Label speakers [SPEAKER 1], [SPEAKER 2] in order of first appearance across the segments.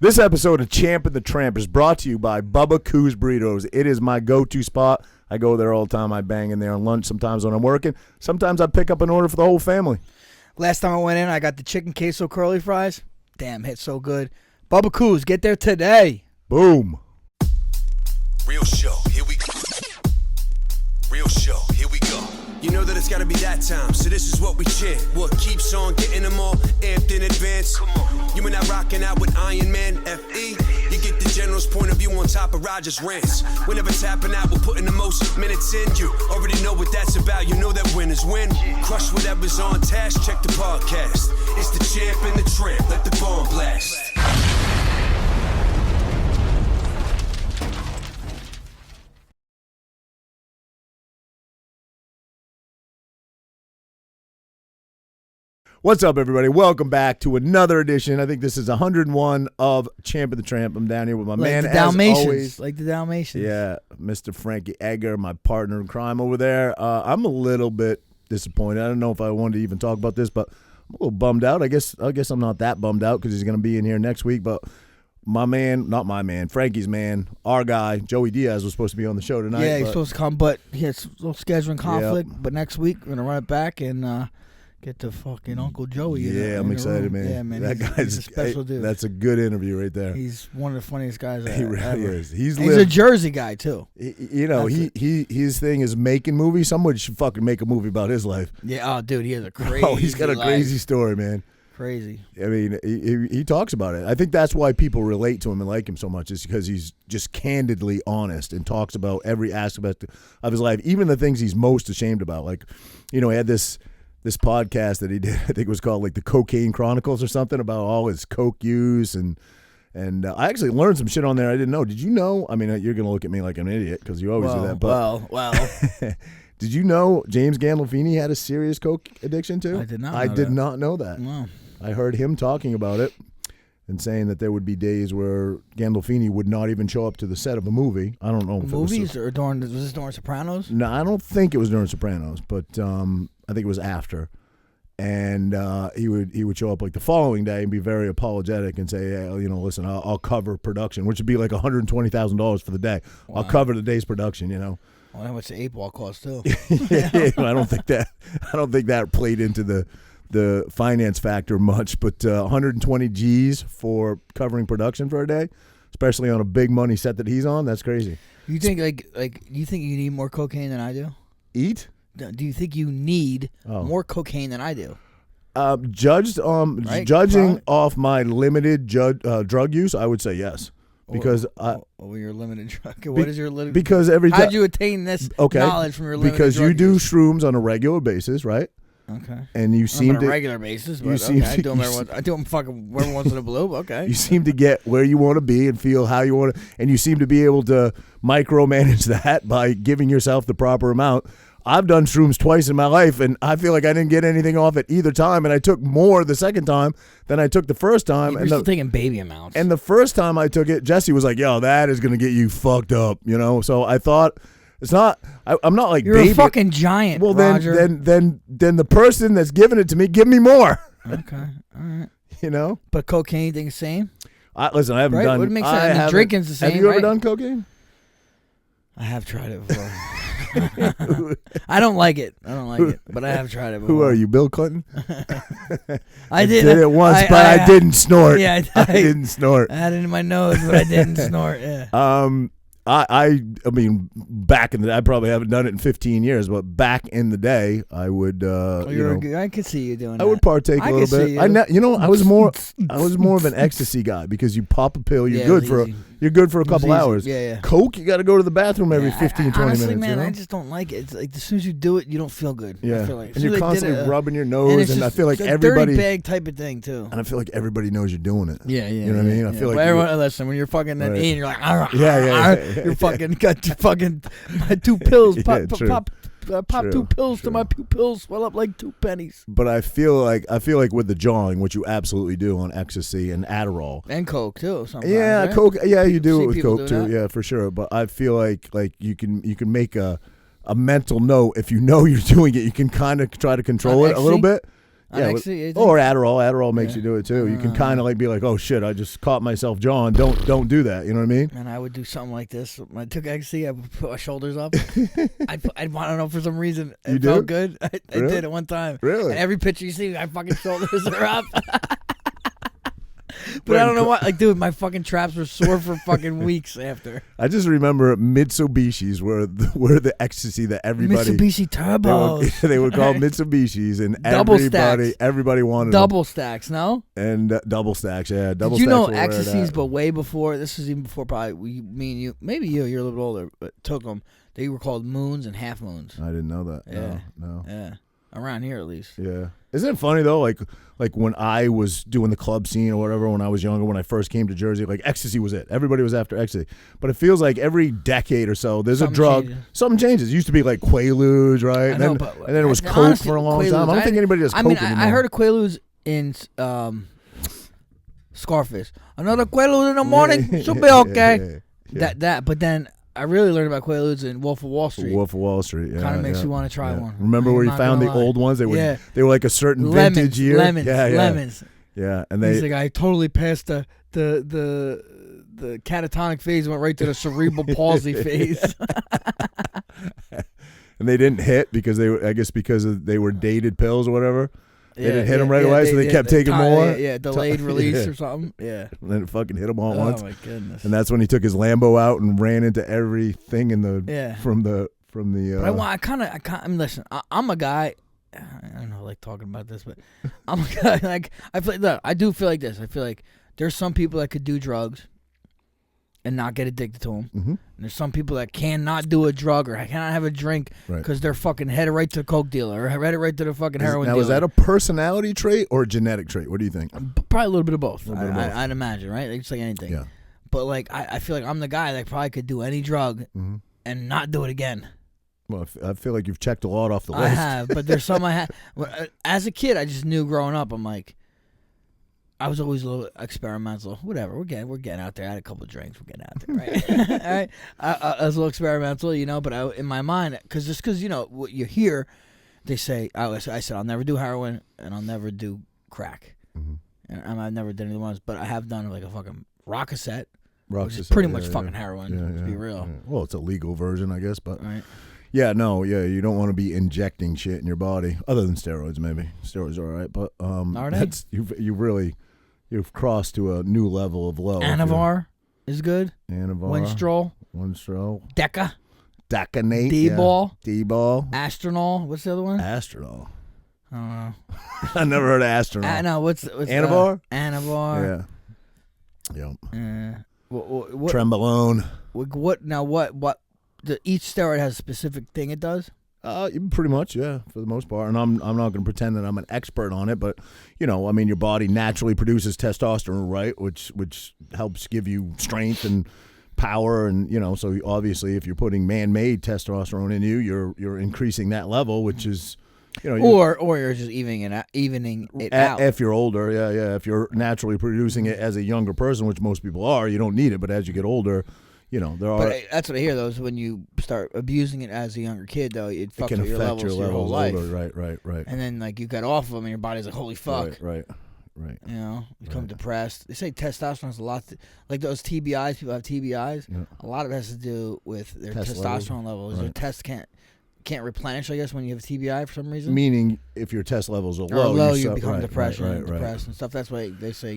[SPEAKER 1] This episode of Champ and the Tramp is brought to you by Bubba Coos Burritos. It is my go-to spot. I go there all the time. I bang in there on lunch sometimes when I'm working. Sometimes I pick up an order for the whole family.
[SPEAKER 2] Last time I went in, I got the chicken queso curly fries. Damn, hit so good. Bubba Coos, get there today.
[SPEAKER 1] Boom.
[SPEAKER 3] Real show, here we go. Real show, here we go. You know that it's gotta be that time, so this is what we chant. What keeps on getting them all amped in advance? Come on. You and I rocking out with Iron Man, FE. You get the general's point of view on top of Roger's rants. Whenever tapping out, we're putting the most minutes in. You already know what that's about, you know that winners win. Crush whatever's on task, check the podcast. It's the Champ and the Tramp, let the bomb blast.
[SPEAKER 1] What's up, everybody? Welcome back to another edition. I think this is 101 of Champ and the Tramp. I'm down here with my man, as always.
[SPEAKER 2] Like the Dalmatians.
[SPEAKER 1] Yeah, Mr. Frankie Egger, my partner in crime over there. I'm a little bit disappointed. I don't know if I wanted to even talk about this, but I'm a little bummed out. I guess I'm not that bummed out because he's going to be in here next week. But my man, not my man, Frankie's man, our guy, Joey Diaz, was supposed to be on the show tonight.
[SPEAKER 2] Yeah, he's supposed to come, but he has a little scheduling conflict. Yep. But next week, we're going to run it back and get the fucking Uncle Joey.
[SPEAKER 1] Yeah, I'm excited, man.
[SPEAKER 2] Yeah, man.
[SPEAKER 1] That guy's
[SPEAKER 2] a special dude.
[SPEAKER 1] That's a good interview right there.
[SPEAKER 2] He's one of the funniest guys
[SPEAKER 1] He really
[SPEAKER 2] ever.
[SPEAKER 1] is.
[SPEAKER 2] He's a Jersey guy too.
[SPEAKER 1] His thing is making movies. Somebody should fucking make a movie about his life.
[SPEAKER 2] Yeah. Oh, dude, he has a crazy.
[SPEAKER 1] Oh, he's got a crazy story, man.
[SPEAKER 2] Crazy.
[SPEAKER 1] I mean, he talks about it. I think that's why people relate to him and like him so much, is because he's just candidly honest and talks about every aspect of his life, even the things he's most ashamed about. Like, he had this podcast that he did, I think it was called like the Cocaine Chronicles or something, about all his coke use, and I actually learned some shit on there I didn't know. Did you know? I mean, you're gonna look at me like an idiot because you always do that. But
[SPEAKER 2] well.
[SPEAKER 1] Did you know James Gandolfini had a serious coke addiction too?
[SPEAKER 2] I did not.
[SPEAKER 1] I did not know that.
[SPEAKER 2] Wow.
[SPEAKER 1] I heard him talking about it and saying that there would be days where Gandolfini would not even show up to the set of a movie. I don't know if
[SPEAKER 2] movies or was this during Sopranos?
[SPEAKER 1] No, I don't think it was during Sopranos, but I think it was after. And he would show up like the following day and be very apologetic and say, hey, listen, I'll cover production, which would be like $120,000 for the day. Wow. I'll cover the day's production,
[SPEAKER 2] Well, how much the 8-ball cost too?
[SPEAKER 1] yeah, I don't think that played into the finance factor much, but 120 G's for covering production for a day, especially on a big money set that he's on, that's crazy.
[SPEAKER 2] You think you think you need more cocaine than I do?
[SPEAKER 1] Eat?
[SPEAKER 2] Do you think you need more cocaine than I do?
[SPEAKER 1] Judging off my limited drug use, I would say yes. Because
[SPEAKER 2] your limited drug. What is your limited?
[SPEAKER 1] Because
[SPEAKER 2] how'd you attain this knowledge from your limited
[SPEAKER 1] because
[SPEAKER 2] drug
[SPEAKER 1] you do
[SPEAKER 2] use?
[SPEAKER 1] shrooms on a regular basis, right?
[SPEAKER 2] Okay.
[SPEAKER 1] And you seem
[SPEAKER 2] on a regular basis, but I do them fucking every once in a blue. Okay.
[SPEAKER 1] You seem to get where you want to be and feel how you want to, and you seem to be able to micromanage that by giving yourself the proper amount. I've done shrooms twice in my life, and I feel like I didn't get anything off it either time, and I took more the second time than I took the first time.
[SPEAKER 2] You're still taking baby amounts.
[SPEAKER 1] And the first time I took it, Jesse was like, yo, that is going to get you fucked up, So I thought, it's not, I'm not like
[SPEAKER 2] you're
[SPEAKER 1] baby.
[SPEAKER 2] A fucking giant,
[SPEAKER 1] well,
[SPEAKER 2] Roger.
[SPEAKER 1] then the person that's giving it to me, give me more.
[SPEAKER 2] Okay, all right.
[SPEAKER 1] But
[SPEAKER 2] cocaine, you think the same?
[SPEAKER 1] Listen, I haven't done.
[SPEAKER 2] What makes sense? And drinking's the same.
[SPEAKER 1] Have you ever done cocaine?
[SPEAKER 2] I have tried it before. I don't like it, but I have tried it before.
[SPEAKER 1] Who are you, Bill Clinton?
[SPEAKER 2] I did
[SPEAKER 1] it once, but I didn't snort.
[SPEAKER 2] Yeah,
[SPEAKER 1] I didn't snort.
[SPEAKER 2] I had it in my nose, but I didn't snort. Yeah.
[SPEAKER 1] I mean, back in the day, I probably haven't done it in 15 years, but back in the day, I would,
[SPEAKER 2] I could see you doing that.
[SPEAKER 1] I would partake a little bit. I was more of an ecstasy guy because you pop a pill, you're good for a couple hours.
[SPEAKER 2] Yeah.
[SPEAKER 1] Coke, you got to go to the bathroom every 15, 20
[SPEAKER 2] honestly,
[SPEAKER 1] minutes.
[SPEAKER 2] Man, I just don't like it. It's like as soon as you do it, you don't feel good.
[SPEAKER 1] Yeah,
[SPEAKER 2] I feel like.
[SPEAKER 1] And you're constantly rubbing your nose, and I feel like
[SPEAKER 2] it's
[SPEAKER 1] everybody.
[SPEAKER 2] A dirty bag type of thing too.
[SPEAKER 1] And I feel like everybody knows you're doing it.
[SPEAKER 2] Yeah.
[SPEAKER 1] You know what I mean? I feel like
[SPEAKER 2] everyone. Listen, when you're fucking in, you're like,
[SPEAKER 1] you're
[SPEAKER 2] fucking got fucking my 2 pills. Pop 2 pills
[SPEAKER 1] True.
[SPEAKER 2] to my pupils swell up like 2 pennies.
[SPEAKER 1] But I feel like with the jawing, which you absolutely do on ecstasy and Adderall
[SPEAKER 2] and Coke too. Sometimes,
[SPEAKER 1] yeah,
[SPEAKER 2] right?
[SPEAKER 1] Coke. Yeah, you do it with Coke too.
[SPEAKER 2] That.
[SPEAKER 1] Yeah, for sure. But I feel like you can make a mental note if you know you're doing it. You can kind of try to control it a little bit. Yeah, or Adderall. Adderall makes you do it too. You can kind of like be like, oh shit, I just caught myself, John. Don't do that. You know what I mean?
[SPEAKER 2] And I would do something like this. When I took ecstasy, I would put my shoulders up. I'd want to know for some reason. It felt good. I did it one time.
[SPEAKER 1] Really?
[SPEAKER 2] And every picture you see, my fucking shoulders are up. But I don't know why. Like, dude, my fucking traps were sore for fucking weeks after.
[SPEAKER 1] I just remember Mitsubishis were the ecstasy that everybody
[SPEAKER 2] Mitsubishi Turbos.
[SPEAKER 1] They were called Mitsubishis, and
[SPEAKER 2] Double stacks.
[SPEAKER 1] everybody wanted
[SPEAKER 2] double
[SPEAKER 1] them.
[SPEAKER 2] stacks. No,
[SPEAKER 1] and double stacks. Yeah, double.
[SPEAKER 2] Did you
[SPEAKER 1] stacks
[SPEAKER 2] know ecstasies? But way before this was even before probably me and you. Maybe you're a little bit older, but took them. They were called moons and half moons.
[SPEAKER 1] I didn't know that.
[SPEAKER 2] Yeah,
[SPEAKER 1] no.
[SPEAKER 2] Yeah, around here at least.
[SPEAKER 1] Yeah. Isn't it funny though? Like when I was doing the club scene or whatever when I was younger, when I first came to Jersey, like ecstasy was it. Everybody was after ecstasy. But it feels like every decade or so, there's a drug. Something changes. It used to be like Quaaludes, right? And then it was Coke honestly, for a long time. I don't think anybody does Coke anymore.
[SPEAKER 2] I heard of Quaaludes in Scarface. Another Quaalude in the morning, she'll be okay. But then I really learned about Quaaludes in Wolf of Wall Street.
[SPEAKER 1] Wolf of Wall Street, yeah.
[SPEAKER 2] Kind of makes you want to try one.
[SPEAKER 1] Remember where you found the old ones? They were like a certain vintage year.
[SPEAKER 2] Lemons.
[SPEAKER 1] Yeah, and
[SPEAKER 2] he's like, I totally passed the catatonic phase, went right to the cerebral palsy phase.
[SPEAKER 1] And they didn't hit because they were dated pills or whatever. They didn't hit them right away, so they kept taking more.
[SPEAKER 2] Yeah, delayed release or something. Yeah.
[SPEAKER 1] And then it fucking hit him all at once.
[SPEAKER 2] Oh, my goodness.
[SPEAKER 1] And that's when he took his Lambo out and ran into everything in the from the.
[SPEAKER 2] But listen, I'm a guy. I don't know, like talking about this, but I'm a guy. Like I do feel like this. I feel like there's some people that could do drugs and not get addicted to them.
[SPEAKER 1] Mm-hmm.
[SPEAKER 2] And there's some people that cannot do a drug or cannot have a drink because they're fucking headed right to the coke dealer or headed right to the fucking heroin dealer.
[SPEAKER 1] Now, is that a personality trait or a genetic trait? What do you think?
[SPEAKER 2] Probably a little bit of both. I'd imagine, right? It's like anything.
[SPEAKER 1] Yeah.
[SPEAKER 2] But like, I feel like I'm the guy that probably could do any drug and not do it again.
[SPEAKER 1] Well, I feel like you've checked a lot off the list.
[SPEAKER 2] I have, but there's some I had. As a kid, I just knew growing up. I'm like, I was always a little experimental. Whatever, we're getting out there. I had a couple of drinks. We're getting out there, right? All right. I was a little experimental, but in my mind, because what you hear, they say. I said I'll never do heroin and I'll never do crack. Mm-hmm. And I've never done any ones, but I have done like a fucking rock cassette, which is pretty much fucking heroin. To be real. Yeah.
[SPEAKER 1] Well, it's a legal version, I guess, but.
[SPEAKER 2] Right.
[SPEAKER 1] Yeah, you don't want to be injecting shit in your body, other than steroids. Maybe steroids are all right, but
[SPEAKER 2] are they?
[SPEAKER 1] You've crossed to a new level of low.
[SPEAKER 2] Anavar is good.
[SPEAKER 1] Anavar, Winstrol, Decanate,
[SPEAKER 2] D-ball,
[SPEAKER 1] D-ball,
[SPEAKER 2] Astronol. What's the other one?
[SPEAKER 1] Astronol.
[SPEAKER 2] I don't know.
[SPEAKER 1] I never heard of Astronol.
[SPEAKER 2] No, what's
[SPEAKER 1] Anavar?
[SPEAKER 2] Anavar.
[SPEAKER 1] Yeah. Yep.
[SPEAKER 2] What
[SPEAKER 1] Trembolone.
[SPEAKER 2] What? Each steroid has a specific thing it does?
[SPEAKER 1] Pretty much, yeah, for the most part. And I'm not going to pretend that I'm an expert on it, but your body naturally produces testosterone, right? Which helps give you strength and power, and so obviously if you're putting man-made testosterone in you, you're increasing that level, which is.
[SPEAKER 2] Or you're just evening it out.
[SPEAKER 1] If you're older, yeah. If you're naturally producing it as a younger person, which most people are, you don't need it. But as you get older. There are.
[SPEAKER 2] But that's what I hear, though, is when you start abusing it as a younger kid, though, it fucks with your levels your whole life.
[SPEAKER 1] Right. And
[SPEAKER 2] then, like, you got off of them, and your body's like, holy fuck.
[SPEAKER 1] Right.
[SPEAKER 2] You become depressed. They say testosterone has a lot, like those TBIs, people have TBIs. Yeah. A lot of it has to do with their testosterone levels. Their tests can't replenish, I guess, when you have TBI for some reason.
[SPEAKER 1] Meaning, if your test levels are low,
[SPEAKER 2] you become depressed and stuff. That's why they say,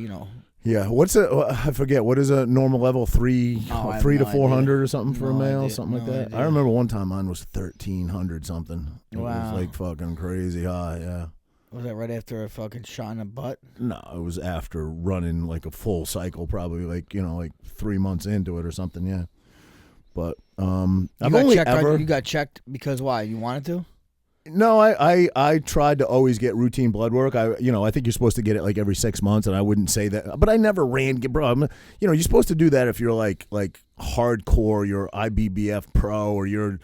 [SPEAKER 1] Yeah, I forget, what is a normal level? 3 to 400 or something for a male, something like that? I remember one time mine was 1,300 something. It was like fucking crazy high, yeah.
[SPEAKER 2] Was that right after a fucking shot in the butt?
[SPEAKER 1] No, it was after running like a full cycle, probably like 3 months into it or something, yeah. But
[SPEAKER 2] you got checked because why? You wanted to?
[SPEAKER 1] No, I tried to always get routine blood work. I think you're supposed to get it like every 6 months, and I wouldn't say that. But I never ran, bro. You're supposed to do that if you're like hardcore, you're IBBF pro, or you're,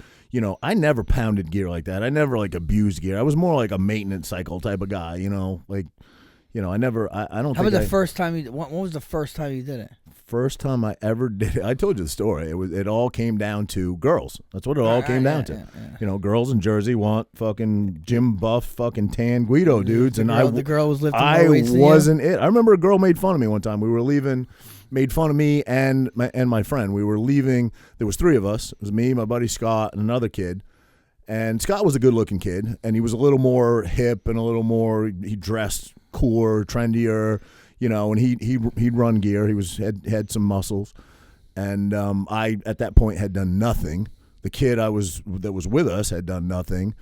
[SPEAKER 1] I never pounded gear like that. I never like abused gear. I was more like a maintenance cycle type of guy, I never, I don't think.
[SPEAKER 2] How about the first time when was the first time you did it?
[SPEAKER 1] first time I ever did it. I told you the story. It all came down to girls. That's what it all came down to.
[SPEAKER 2] Yeah.
[SPEAKER 1] You know, girls in Jersey want fucking gym buff, fucking tan Guido dudes,
[SPEAKER 2] The girl was lifting more
[SPEAKER 1] I
[SPEAKER 2] weights than you?
[SPEAKER 1] wasn't it. I remember a girl made fun of me one time. We were leaving, made fun of me and my friend. We were leaving. There was 3 of us. It was me, my buddy Scott, and another kid. And Scott was a good-looking kid, and he was a little more hip and a little more. He dressed cooler, trendier, you know. And he'd run gear. He had some muscles, and I at that point had done nothing. The kid that was with us had done nothing,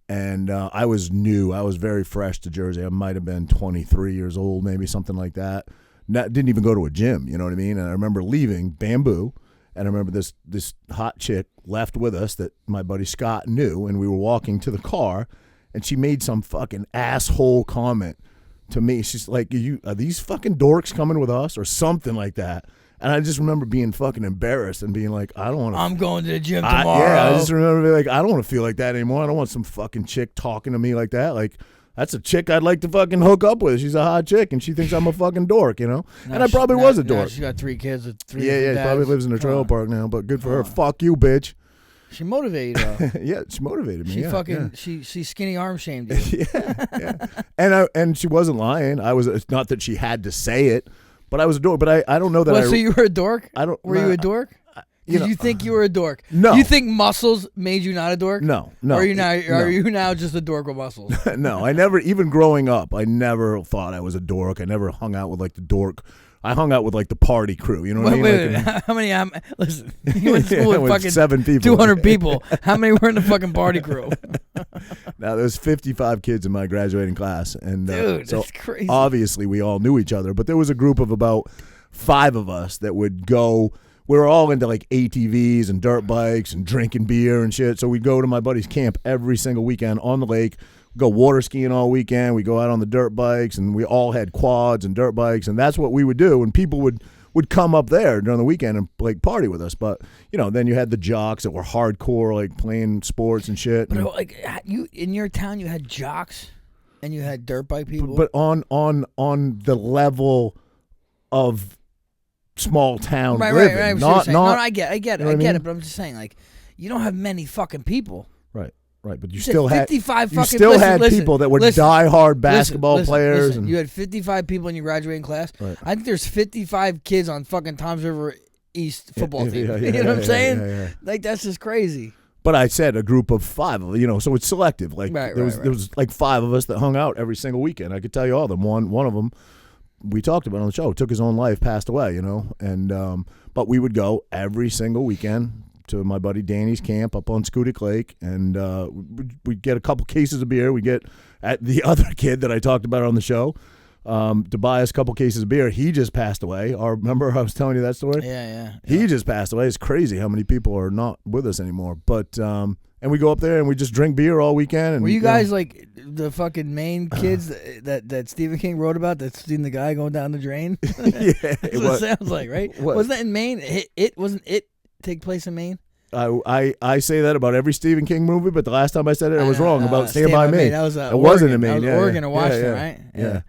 [SPEAKER 1] and I was new. I was very fresh to Jersey. I might have been 23 years old, maybe something like that. Didn't even go to a gym. You know what I mean? And I remember leaving Bamboo. And I remember this hot chick left with us that my buddy Scott knew, and we were walking to the car, and she made some fucking asshole comment to me. She's like, are these fucking dorks coming with us or something like that? And I just remember being fucking embarrassed and being like, I don't want to.
[SPEAKER 2] I'm going to the gym tomorrow.
[SPEAKER 1] I just remember being like, I don't want to feel like that anymore. I don't want some fucking chick talking to me like that. Like, that's a chick I'd like to fucking hook up with. She's a hot chick, and she thinks I'm a fucking dork, you know? And I probably was a dork.
[SPEAKER 2] She's got 3 kids with 3
[SPEAKER 1] Yeah,
[SPEAKER 2] dads.
[SPEAKER 1] she probably lives in a trailer park now, but good for her. Fuck you, bitch.
[SPEAKER 2] She motivated you, though.
[SPEAKER 1] Yeah, she motivated me.
[SPEAKER 2] She skinny arm shamed you.
[SPEAKER 1] yeah. And she wasn't lying. It's not that she had to say it, but I was a dork. But I don't know that.
[SPEAKER 2] So you were a dork? Were you a dork?
[SPEAKER 1] You
[SPEAKER 2] you think you were a dork?
[SPEAKER 1] No.
[SPEAKER 2] You think muscles made you not a dork?
[SPEAKER 1] No.
[SPEAKER 2] Or are you now just a dork with muscles?
[SPEAKER 1] No, I never, even growing up, I never thought I was a dork. I never hung out with like the dork. I hung out with like the party crew. You know what I mean?
[SPEAKER 2] Wait. How many? Listen, you went to school with fucking
[SPEAKER 1] 7 people.
[SPEAKER 2] 200 people. How many were in the fucking party crew?
[SPEAKER 1] Now there's 55 kids in my graduating class, and
[SPEAKER 2] Dude,
[SPEAKER 1] so
[SPEAKER 2] that's crazy.
[SPEAKER 1] Obviously we all knew each other, but there was a group of about 5 of us that would go. We were all into like ATVs and dirt bikes and drinking beer and shit. So we'd go to my buddy's camp every single weekend on the lake, go water skiing all weekend. We go out on the dirt bikes, and we all had quads and dirt bikes, and that's what we would do. And people would come up there during the weekend and like party with us. But you know, then you had the jocks that were hardcore, like playing sports and shit.
[SPEAKER 2] But like you in your town, you had jocks and you had dirt bike people.
[SPEAKER 1] But on the level of small town living.
[SPEAKER 2] Right.
[SPEAKER 1] Not,
[SPEAKER 2] no, I get it.
[SPEAKER 1] You know
[SPEAKER 2] I
[SPEAKER 1] what
[SPEAKER 2] get it. But I'm just saying, like, you don't have many fucking people.
[SPEAKER 1] Right, but you
[SPEAKER 2] said
[SPEAKER 1] still had
[SPEAKER 2] 55
[SPEAKER 1] you
[SPEAKER 2] fucking.
[SPEAKER 1] still had people that were diehard basketball players.
[SPEAKER 2] Listen,
[SPEAKER 1] and
[SPEAKER 2] you had 55 people in your graduating class.
[SPEAKER 1] Right.
[SPEAKER 2] I think there's 55 kids on fucking Toms River East football team.
[SPEAKER 1] Yeah,
[SPEAKER 2] you know what I'm saying?
[SPEAKER 1] Yeah.
[SPEAKER 2] Like, that's just crazy.
[SPEAKER 1] But I said a group of 5, you know, so it's selective. Like there was like 5 of us that hung out every single weekend. I could tell you all of them. One of them we talked about on the show took his own life, passed away, you know, and but we would go every single weekend to my buddy Danny's camp up on Scudic Lake, and we'd get a couple cases of beer. We get at the other kid that I talked about on the show to buy us a couple cases of beer. He just passed away. Remember I was telling you that story?
[SPEAKER 2] Yeah.
[SPEAKER 1] He just passed away. It's crazy how many people are not with us anymore. But and we go up there and we just drink beer all weekend. And
[SPEAKER 2] were you guys like the fucking Maine kids that Stephen King wrote about? That's seen the guy going down the drain.
[SPEAKER 1] Yeah,
[SPEAKER 2] that's what it sounds like, right?
[SPEAKER 1] What?
[SPEAKER 2] Wasn't that in Maine? Wasn't it take place in Maine?
[SPEAKER 1] I say that about every Stephen King movie, but the last time I said it, I was wrong about Stand By Me.
[SPEAKER 2] That was
[SPEAKER 1] it wasn't in Maine.
[SPEAKER 2] That was Oregon or Washington, right?
[SPEAKER 1] Yeah.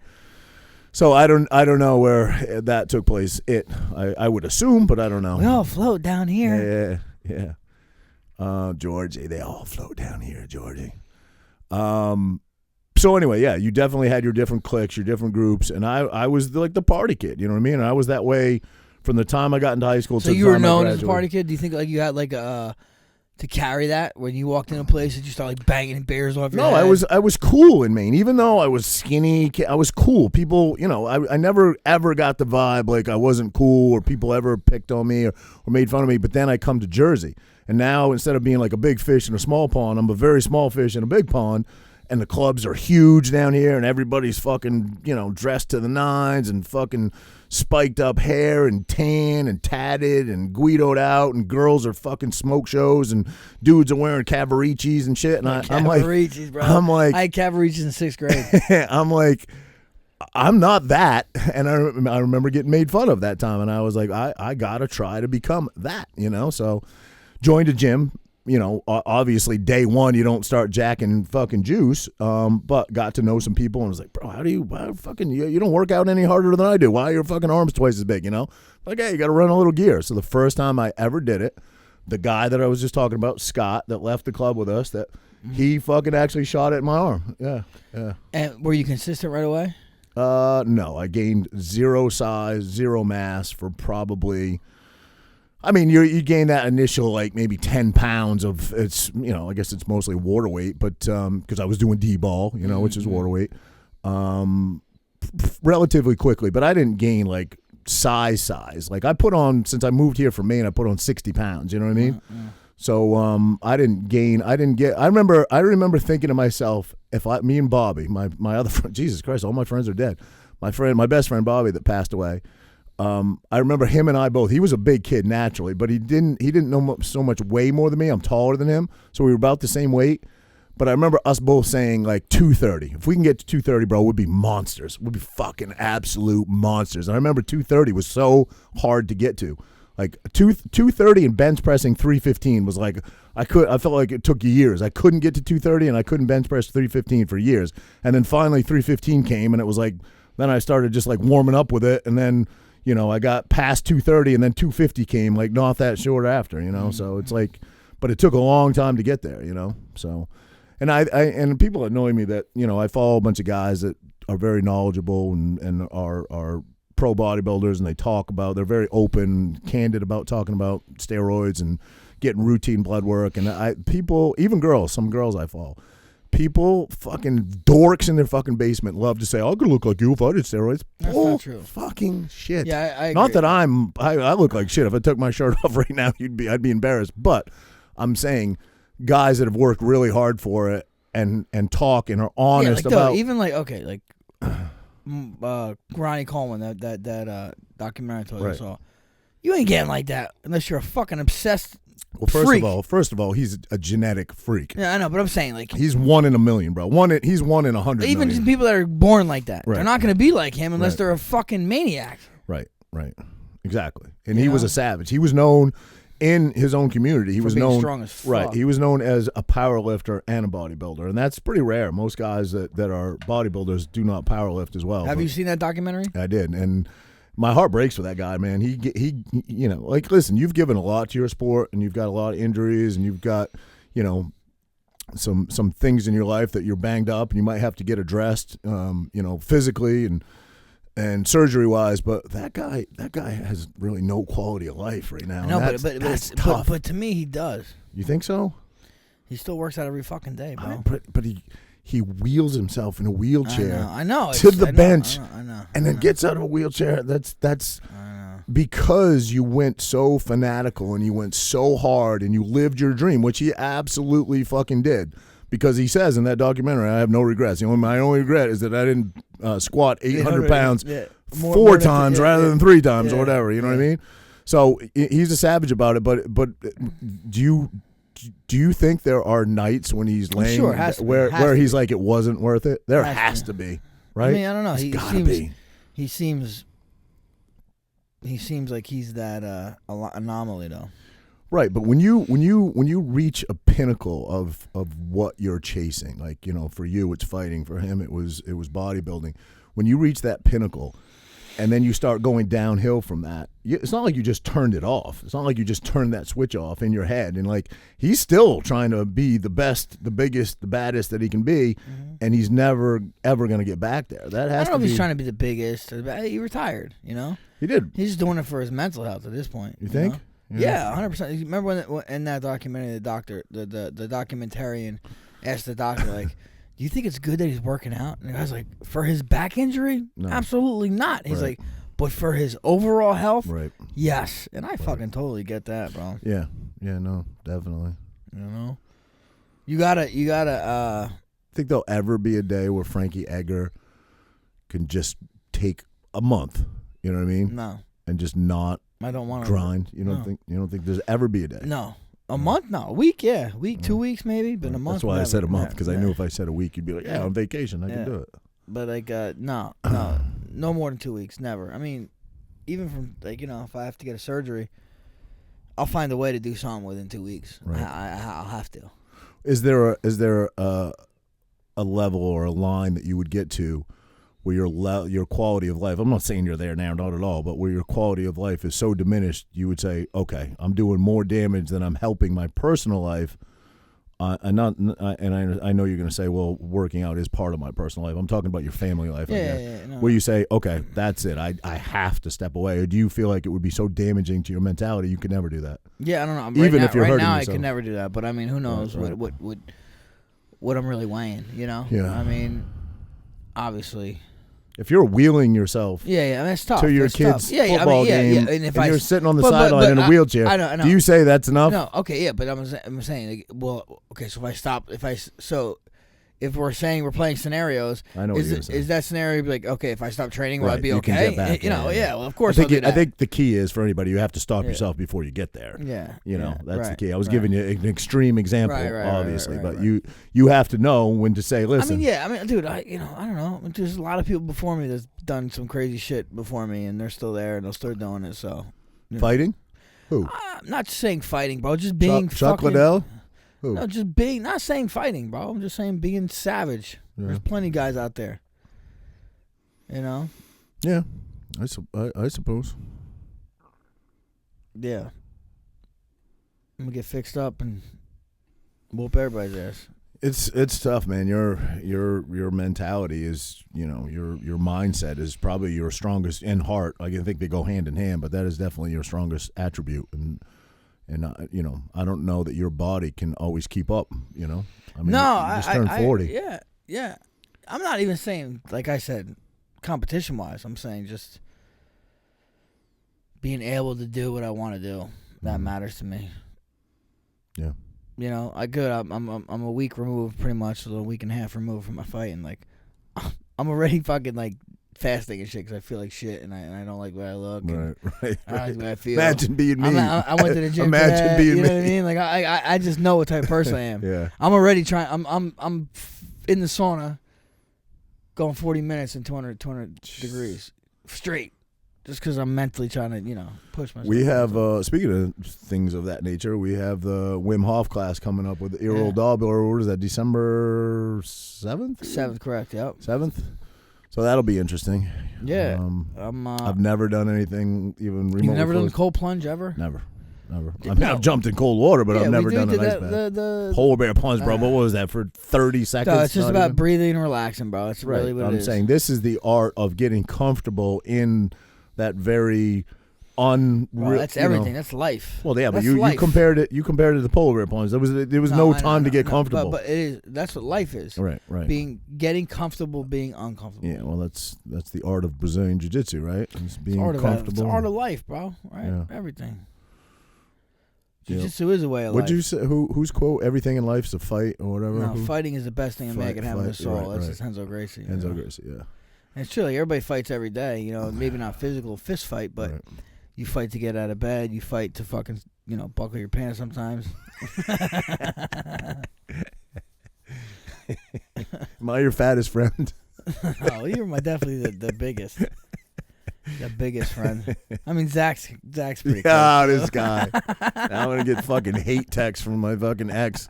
[SPEAKER 1] So I don't know where that took place. I would assume, but I don't know.
[SPEAKER 2] We all float down here.
[SPEAKER 1] Yeah. Georgie, they all float down here, Georgie. So anyway, yeah, you definitely had your different cliques, your different groups, and I was like the party kid. You know what I mean? And I was that way from the time I got into high school.
[SPEAKER 2] So you were known as a party kid. Do you think like you had like to carry that when you walked in a place that you start like banging bears off your head?
[SPEAKER 1] I was cool in Maine. Even though I was skinny, I was cool. People, you know, I never ever got the vibe like I wasn't cool or people ever picked on me or made fun of me. But then I come to Jersey, and now instead of being like a big fish in a small pond, I'm a very small fish in a big pond. And the clubs are huge down here, and everybody's fucking, you know, dressed to the nines and fucking spiked up hair and tan and tatted and guidoed out, and girls are fucking smoke shows, and dudes are wearing Cavaricis and shit. And I'm like,
[SPEAKER 2] bro. I had Cavaricis in 6th grade.
[SPEAKER 1] I'm like, I'm not that. And I remember getting made fun of that time, and I was like, I gotta try to become that, you know. So joined a gym. obviously day one you don't start jacking fucking juice, but got to know some people and was like, bro, you don't work out any harder than I do. Why are your fucking arms twice as big, Like, hey, you got to run a little gear. So the first time I ever did it, the guy that I was just talking about, Scott, that left the club with us, that he fucking actually shot it in my arm. Yeah.
[SPEAKER 2] And were you consistent right away?
[SPEAKER 1] No, I gained 0 size, 0 mass for probably, I mean, you gain that initial like maybe 10 pounds of, it's, I guess it's mostly water weight, but because I was doing D-ball, which is water weight, relatively quickly, but I didn't gain like size. Like I put on, since I moved here from Maine, I put on 60 pounds, you know what I mean? So I remember thinking to myself, me and Bobby, my other friend, Jesus Christ, all my friends are dead. My best friend Bobby that passed away. I remember him and I both. He was a big kid naturally, but he didn't know so much way more than me. I'm taller than him, so we were about the same weight. But I remember us both saying like 230. If we can get to 230, bro, we'd be monsters. We'd be fucking absolute monsters. And I remember 230 was so hard to get to. Like 230 and bench pressing 315 was like I felt like it took years. I couldn't get to 230 and I couldn't bench press 315 for years. And then finally 315 came and it was like then I started just like warming up with it and then I got past 230 and then 250 came like not that short after, So it's like, but it took a long time to get there, So, and and people that know me that I follow a bunch of guys that are very knowledgeable and are pro bodybuilders, and they're very open, candid about talking about steroids and getting routine blood work. And people, even girls, some girls I follow, people, fucking dorks in their fucking basement love to say, "I could look like you if I did steroids."
[SPEAKER 2] That's not true.
[SPEAKER 1] Fucking shit.
[SPEAKER 2] Yeah, I agree.
[SPEAKER 1] Not that I look like shit. If I took my shirt off right now, I'd be embarrassed. But I'm saying guys that have worked really hard for it and talk and are honest about
[SPEAKER 2] even like Ronnie Coleman, that documentary I told you I saw. You ain't getting like that unless you're a fucking obsessed freak.
[SPEAKER 1] First of all, he's a genetic freak.
[SPEAKER 2] Yeah, I know, but I'm saying like
[SPEAKER 1] he's 1 in a million, bro. He's 1 in 100
[SPEAKER 2] even
[SPEAKER 1] million.
[SPEAKER 2] just people that are born like that,
[SPEAKER 1] Right.
[SPEAKER 2] they're not going to be like him unless they're a fucking maniac.
[SPEAKER 1] Right. Exactly. And he was a savage. He was known in his own community. He was
[SPEAKER 2] being
[SPEAKER 1] known
[SPEAKER 2] strong as fuck.
[SPEAKER 1] Right. He was known as a power lifter and a bodybuilder, and that's pretty rare. Most guys that are bodybuilders do not power lift as well.
[SPEAKER 2] Have you seen that documentary? I
[SPEAKER 1] did, and my heart breaks for that guy, man. He like, listen, you've given a lot to your sport, and you've got a lot of injuries, and you've got, some things in your life that you're banged up, and you might have to get addressed, physically and surgery wise. But that guy has really no quality of life right now.
[SPEAKER 2] No,
[SPEAKER 1] that's tough.
[SPEAKER 2] But to me, he does.
[SPEAKER 1] You think so?
[SPEAKER 2] He still works out every fucking day, bro.
[SPEAKER 1] But he wheels himself in a wheelchair.
[SPEAKER 2] I know.
[SPEAKER 1] To the bench.
[SPEAKER 2] I know.
[SPEAKER 1] And then gets out of a wheelchair. That's because you went so fanatical and you went so hard and you lived your dream, which he absolutely fucking did. Because he says in that documentary, I have no regrets. My only regret is that I didn't squat 800 pounds four times rather than 3 times or whatever. You know what I mean? So he's a savage about it. But do you think there are nights when he's laying where he's like, it wasn't worth it? There has to be, right?
[SPEAKER 2] I mean, I don't know. He seems like he's that anomaly though.
[SPEAKER 1] Right, but when you reach a pinnacle of what you're chasing, like, for you it's fighting, for him it was bodybuilding. When you reach that pinnacle, and then you start going downhill from that, it's not like you just turned it off. It's not like you just turned that switch off in your head. And like, he's still trying to be the best, the biggest, the baddest that he can be, and he's never ever going to get back there. That has
[SPEAKER 2] I don't know
[SPEAKER 1] to
[SPEAKER 2] if he's trying to be the biggest. He retired,
[SPEAKER 1] He did.
[SPEAKER 2] He's just doing it for his mental health at this point.
[SPEAKER 1] You think?
[SPEAKER 2] Yeah, 100%. Remember when in that documentary, the documentarian asked the doctor, like, do you think it's good that he's working out? And the guy's like, for his back injury? No. Absolutely not. He's like, but for his overall health?
[SPEAKER 1] Right.
[SPEAKER 2] Yes. And I fucking totally get that, bro.
[SPEAKER 1] Yeah. Yeah, no, definitely.
[SPEAKER 2] You gotta
[SPEAKER 1] think there'll ever be a day where Frankie Edgar can just take a month, you know what I mean?
[SPEAKER 2] No.
[SPEAKER 1] And just not
[SPEAKER 2] I don't want to
[SPEAKER 1] grind. You don't think there's ever be a day?
[SPEAKER 2] No. A month? No. A week, yeah. 2 weeks maybe, but a month.
[SPEAKER 1] That's why I said a month, because I knew if I said a week, you'd be like, on vacation, I can do it.
[SPEAKER 2] But like, no more than 2 weeks, never. I mean, even from like, if I have to get a surgery, I'll find a way to do something within 2 weeks.
[SPEAKER 1] Right.
[SPEAKER 2] I'll have to.
[SPEAKER 1] Is there a level or a line that you would get to where your quality of life, I'm not saying you're there now, not at all, but where your quality of life is so diminished, you would say, okay, I'm doing more damage than I'm helping my personal life. I know you're going to say, well, working out is part of my personal life. I'm talking about your family life.
[SPEAKER 2] No.
[SPEAKER 1] Where you say, okay, that's it. I have to step away. Or do you feel like it would be so damaging to your mentality you could never do that?
[SPEAKER 2] Yeah, I don't know.
[SPEAKER 1] Even if you're
[SPEAKER 2] right
[SPEAKER 1] hurting
[SPEAKER 2] now,
[SPEAKER 1] yourself.
[SPEAKER 2] I could never do that. But I mean, who knows
[SPEAKER 1] Right.
[SPEAKER 2] what I'm really weighing? You know?
[SPEAKER 1] Yeah.
[SPEAKER 2] I mean, obviously.
[SPEAKER 1] If you're wheeling yourself
[SPEAKER 2] Yeah, I mean, it's tough.
[SPEAKER 1] to your
[SPEAKER 2] It's
[SPEAKER 1] kids'
[SPEAKER 2] tough.
[SPEAKER 1] football game,
[SPEAKER 2] And if
[SPEAKER 1] you're sitting on the
[SPEAKER 2] but
[SPEAKER 1] sideline in a wheelchair,
[SPEAKER 2] I know.
[SPEAKER 1] do you say that's enough?
[SPEAKER 2] No, okay, yeah, but I'm saying, like, well, okay, so if we're saying we're playing scenarios,
[SPEAKER 1] I know what you're gonna say.
[SPEAKER 2] is that scenario like, okay, if I stop training, will I
[SPEAKER 1] Right,
[SPEAKER 2] be
[SPEAKER 1] you can
[SPEAKER 2] okay?
[SPEAKER 1] get back,
[SPEAKER 2] Well, of course I'll do that.
[SPEAKER 1] I think the key is for anybody, you have to stop yourself before you get there.
[SPEAKER 2] Yeah,
[SPEAKER 1] That's the
[SPEAKER 2] right,
[SPEAKER 1] key. I was
[SPEAKER 2] right.
[SPEAKER 1] giving you an extreme example,
[SPEAKER 2] Right,
[SPEAKER 1] obviously, but
[SPEAKER 2] right.
[SPEAKER 1] you have to know when to say, listen.
[SPEAKER 2] Dude, I don't know. There's a lot of people before me that's done some crazy shit before me, and they're still there, and they'll start doing it. So,
[SPEAKER 1] Fighting? Who?
[SPEAKER 2] I'm not saying fighting, bro. Just being
[SPEAKER 1] Chuck
[SPEAKER 2] fucking.
[SPEAKER 1] Liddell? Who?
[SPEAKER 2] No, just being. Not saying fighting, bro. I'm just saying being savage.
[SPEAKER 1] Yeah.
[SPEAKER 2] There's plenty of guys out there. You know.
[SPEAKER 1] Yeah, I suppose.
[SPEAKER 2] Yeah. I'm gonna get fixed up and whoop everybody's ass.
[SPEAKER 1] It's tough, man. Your mentality is, your mindset is probably your strongest, and heart. I think they go hand in hand, but that is definitely your strongest attribute. And I don't know that your body can always keep up. I mean,
[SPEAKER 2] No,
[SPEAKER 1] you just turned 40.
[SPEAKER 2] Yeah. I'm not even saying, like I said, competition wise. I'm saying just being able to do what I want to do. That matters to me.
[SPEAKER 1] Yeah.
[SPEAKER 2] I'm a week removed, pretty much, a week and a half removed from my fight, and like, I'm already fucking like fasting and shit because I feel like shit, and I don't like the way I look.
[SPEAKER 1] Right.
[SPEAKER 2] I don't like the way I feel.
[SPEAKER 1] Imagine being me.
[SPEAKER 2] I went to the gym.
[SPEAKER 1] Imagine
[SPEAKER 2] today,
[SPEAKER 1] being
[SPEAKER 2] you know
[SPEAKER 1] me.
[SPEAKER 2] what I mean? Like I just know what type of person I am.
[SPEAKER 1] Yeah.
[SPEAKER 2] I'm already trying. I'm in the sauna, going 40 minutes and 200 degrees straight, just because I'm mentally trying to push myself.
[SPEAKER 1] We have speaking of things of that nature, we have the Wim Hof class coming up with the Errol Dahl. What is that? December 7th.
[SPEAKER 2] 7th, correct? Yep.
[SPEAKER 1] 7th. So that'll be interesting.
[SPEAKER 2] Yeah.
[SPEAKER 1] I've never done anything even remotely.
[SPEAKER 2] You've never done
[SPEAKER 1] close.
[SPEAKER 2] cold plunge ever?
[SPEAKER 1] Never. I mean, I've jumped in cold water, but I've never done an ice bath.
[SPEAKER 2] The
[SPEAKER 1] Polar bear plunge, bro. What was that for 30 seconds?
[SPEAKER 2] No, it's just
[SPEAKER 1] Not
[SPEAKER 2] about
[SPEAKER 1] even?
[SPEAKER 2] breathing and relaxing, bro. It's really what it is.
[SPEAKER 1] I'm saying this is the art of getting comfortable in that very unreal.
[SPEAKER 2] Bro, that's everything. That's life.
[SPEAKER 1] Well, yeah, but
[SPEAKER 2] That's
[SPEAKER 1] you
[SPEAKER 2] life.
[SPEAKER 1] compared it. You compared it to the polar bear plunge. There was no time to get comfortable.
[SPEAKER 2] But it is. That's what life is.
[SPEAKER 1] Right.
[SPEAKER 2] Getting comfortable, being uncomfortable.
[SPEAKER 1] Yeah, well, that's the art of Brazilian jiu-jitsu, right? It's being
[SPEAKER 2] It's
[SPEAKER 1] comfortable.
[SPEAKER 2] It's the art of life, bro. Right?
[SPEAKER 1] Yeah.
[SPEAKER 2] Everything.
[SPEAKER 1] Yeah.
[SPEAKER 2] Jiu-jitsu is a way of life.
[SPEAKER 1] Would you say whose quote? Everything in life's a fight or whatever.
[SPEAKER 2] No, fighting is the best thing a man can have in his soul.
[SPEAKER 1] Right,
[SPEAKER 2] That's Enzo Gracie.
[SPEAKER 1] Enzo Gracie, yeah.
[SPEAKER 2] And it's true. Like, everybody fights every day. Maybe not physical fist fight, but you fight to get out of bed. You fight to fucking buckle your pants sometimes.
[SPEAKER 1] Am I your fattest friend?
[SPEAKER 2] Oh, you're definitely the biggest. The biggest friend. I mean, Zach's pretty
[SPEAKER 1] Yeah,
[SPEAKER 2] close.
[SPEAKER 1] this guy. Now I'm gonna get fucking hate texts from my fucking ex.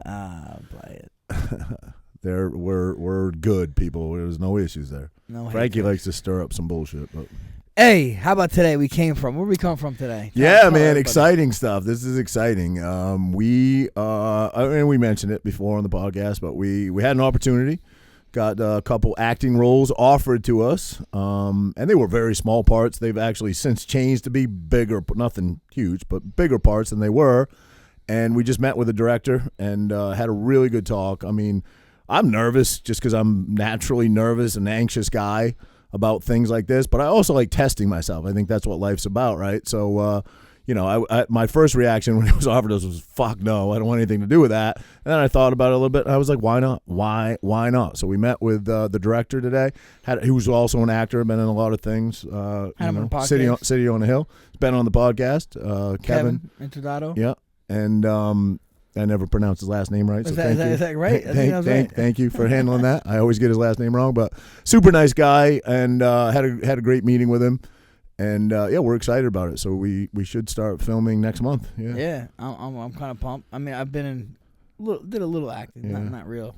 [SPEAKER 2] Play it.
[SPEAKER 1] We're good people. There's no issues there.
[SPEAKER 2] No.
[SPEAKER 1] Frankie likes to stir up some bullshit, but
[SPEAKER 2] Hey, how about today? Where we come from today?
[SPEAKER 1] yeah,
[SPEAKER 2] Tell
[SPEAKER 1] man,
[SPEAKER 2] everybody.
[SPEAKER 1] exciting stuff. This is exciting. We mentioned it before on the podcast, but we had an opportunity. Got a couple acting roles offered to us, and they were very small parts. They've actually since changed to be bigger, nothing huge, but bigger parts than they were. And we just met with the director and had a really good talk. I mean, I'm nervous just because I'm naturally nervous and anxious guy about things like this, but I also like testing myself. I think that's what life's about, right? So, my first reaction when it was offered us was, fuck no, I don't want anything to do with that. And then I thought about it a little bit. And I was like, why not? Why not? So we met with the director today, he was also an actor, been in a lot of things.
[SPEAKER 2] Had him on the podcast.
[SPEAKER 1] City on the Hill. He's been on the podcast. Kevin
[SPEAKER 2] Interdado.
[SPEAKER 1] Yeah. And I never pronounced his last name right.
[SPEAKER 2] Is
[SPEAKER 1] So
[SPEAKER 2] that right? I think that was right.
[SPEAKER 1] Thank you for handling that. I always get his last name wrong, but super nice guy, and had a great meeting with him. And yeah, we're excited about it. So we should start filming next month. Yeah.
[SPEAKER 2] Yeah, I'm kind of pumped. I mean, I've been in, did a little acting, not real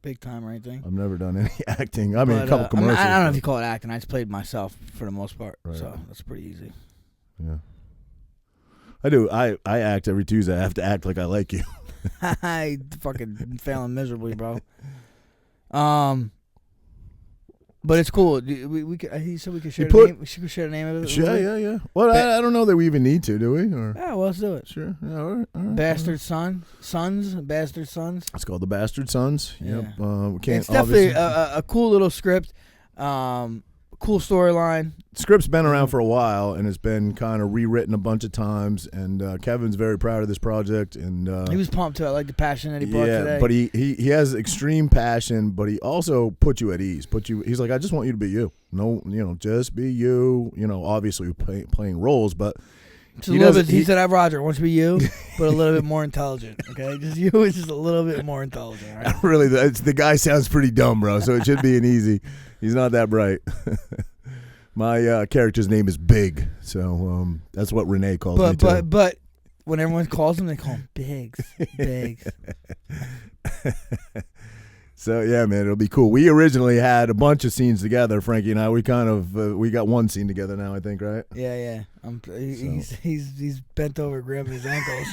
[SPEAKER 2] big time or anything.
[SPEAKER 1] I've never done any acting. I mean, a couple commercials.
[SPEAKER 2] I don't know if you call it acting. I just played myself for the most part, so that's pretty easy.
[SPEAKER 1] Yeah. I do. I act every Tuesday. I have to act like I like you.
[SPEAKER 2] I fucking failing miserably, bro. But it's cool. He said we could share the name. We should share the name of it.
[SPEAKER 1] Yeah. Well, I don't know that we even need to, do we? Or
[SPEAKER 2] yeah, well, let's do it.
[SPEAKER 1] Sure. Yeah, all right.
[SPEAKER 2] Bastard Sons. Bastard Sons.
[SPEAKER 1] It's called The Bastard Sons.
[SPEAKER 2] Yeah.
[SPEAKER 1] Yep. We can't.
[SPEAKER 2] It's definitely a cool little script. Cool storyline.
[SPEAKER 1] Script's been around for a while, and it's been kind of rewritten a bunch of times. And Kevin's very proud of this project. And
[SPEAKER 2] he was pumped too. I like the passion that he brought today.
[SPEAKER 1] Yeah, but he has extreme passion, but he also puts you at ease. He's like, I just want you to be you. No, just be you. Obviously playing roles, but
[SPEAKER 2] he said, "I'm Roger. I want you to be you, but a little bit more intelligent. Okay, just you is just a little bit more intelligent. Right?
[SPEAKER 1] Really, the guy sounds pretty dumb, bro. So it should be an easy. He's not that bright." My character's name is Big, so that's what Renee calls me too.
[SPEAKER 2] But when everyone calls him, they call him Biggs. Biggs.
[SPEAKER 1] So yeah, man, it'll be cool. We originally had a bunch of scenes together, Frankie and I. We kind of we got one scene together now, I think, right?
[SPEAKER 2] Yeah. He's bent over grabbing his ankles.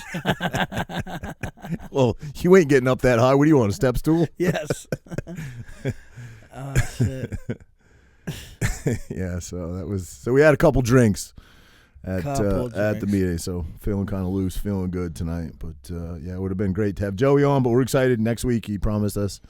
[SPEAKER 1] Well, you ain't getting up that high. What do you want, a step stool?
[SPEAKER 2] Yes. Oh shit.
[SPEAKER 1] Yeah, so we had a couple drinks at the meeting, so feeling kind of loose, feeling good tonight. But yeah, it would have been great to have Joey on, but we're excited. Next week, he promised us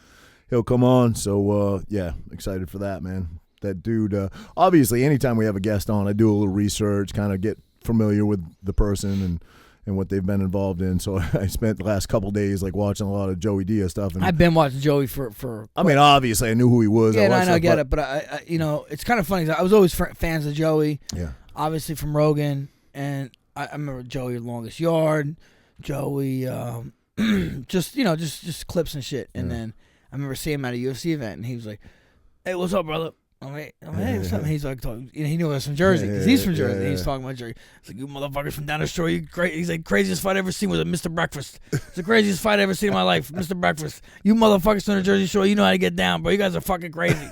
[SPEAKER 1] he'll come on, so yeah, excited for that, man. That dude, obviously, anytime we have a guest on, I do a little research, kind of get familiar with the person and what they've been involved in. So I spent the last couple days like watching a lot of Joey Diaz stuff. And
[SPEAKER 2] I've been watching Joey for
[SPEAKER 1] I mean, obviously, I knew who he was.
[SPEAKER 2] Yeah, I get it, but I it's kind of funny. I was always fans of Joey.
[SPEAKER 1] Yeah.
[SPEAKER 2] Obviously from Rogan, and I remember Joey Longest Yard, Joey, just clips and shit. And then I remember seeing him at a UFC event, and he was like, "Hey, what's up, brother?" I'm like, hey, what's up? He's like, talking, he knew I was from Jersey because he's from Jersey. And he's talking about Jersey. He's like, you motherfuckers from down the shore, you great. He's like, craziest fight I ever seen was a Mr. Breakfast. It's the craziest fight I ever seen in my life, Mr. Breakfast. You motherfuckers from the Jersey Shore, you know how to get down, bro. You guys are fucking crazy,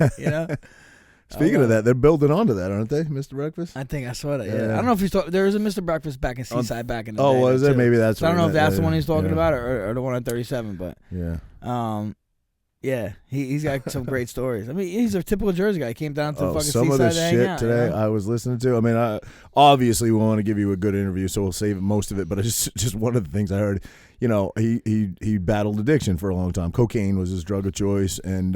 [SPEAKER 1] Speaking of that, they're building onto that, aren't they, Mr. Breakfast?
[SPEAKER 2] I think I saw that. Yeah. I don't know if he's talking. There was a Mr. Breakfast back in Seaside back in the day.
[SPEAKER 1] Oh, was there? Maybe that's.
[SPEAKER 2] So I don't know if that's the one he's talking about or the one on 37, but
[SPEAKER 1] yeah.
[SPEAKER 2] Yeah, he's got some great stories. I mean, he's a typical Jersey guy. He came down to fucking
[SPEAKER 1] some
[SPEAKER 2] Seaside
[SPEAKER 1] of the
[SPEAKER 2] to hang
[SPEAKER 1] shit
[SPEAKER 2] out,
[SPEAKER 1] today I was listening to. I mean, obviously we want to give you a good interview, so we'll save most of it. But it's just one of the things I heard. He battled addiction for a long time. Cocaine was his drug of choice, and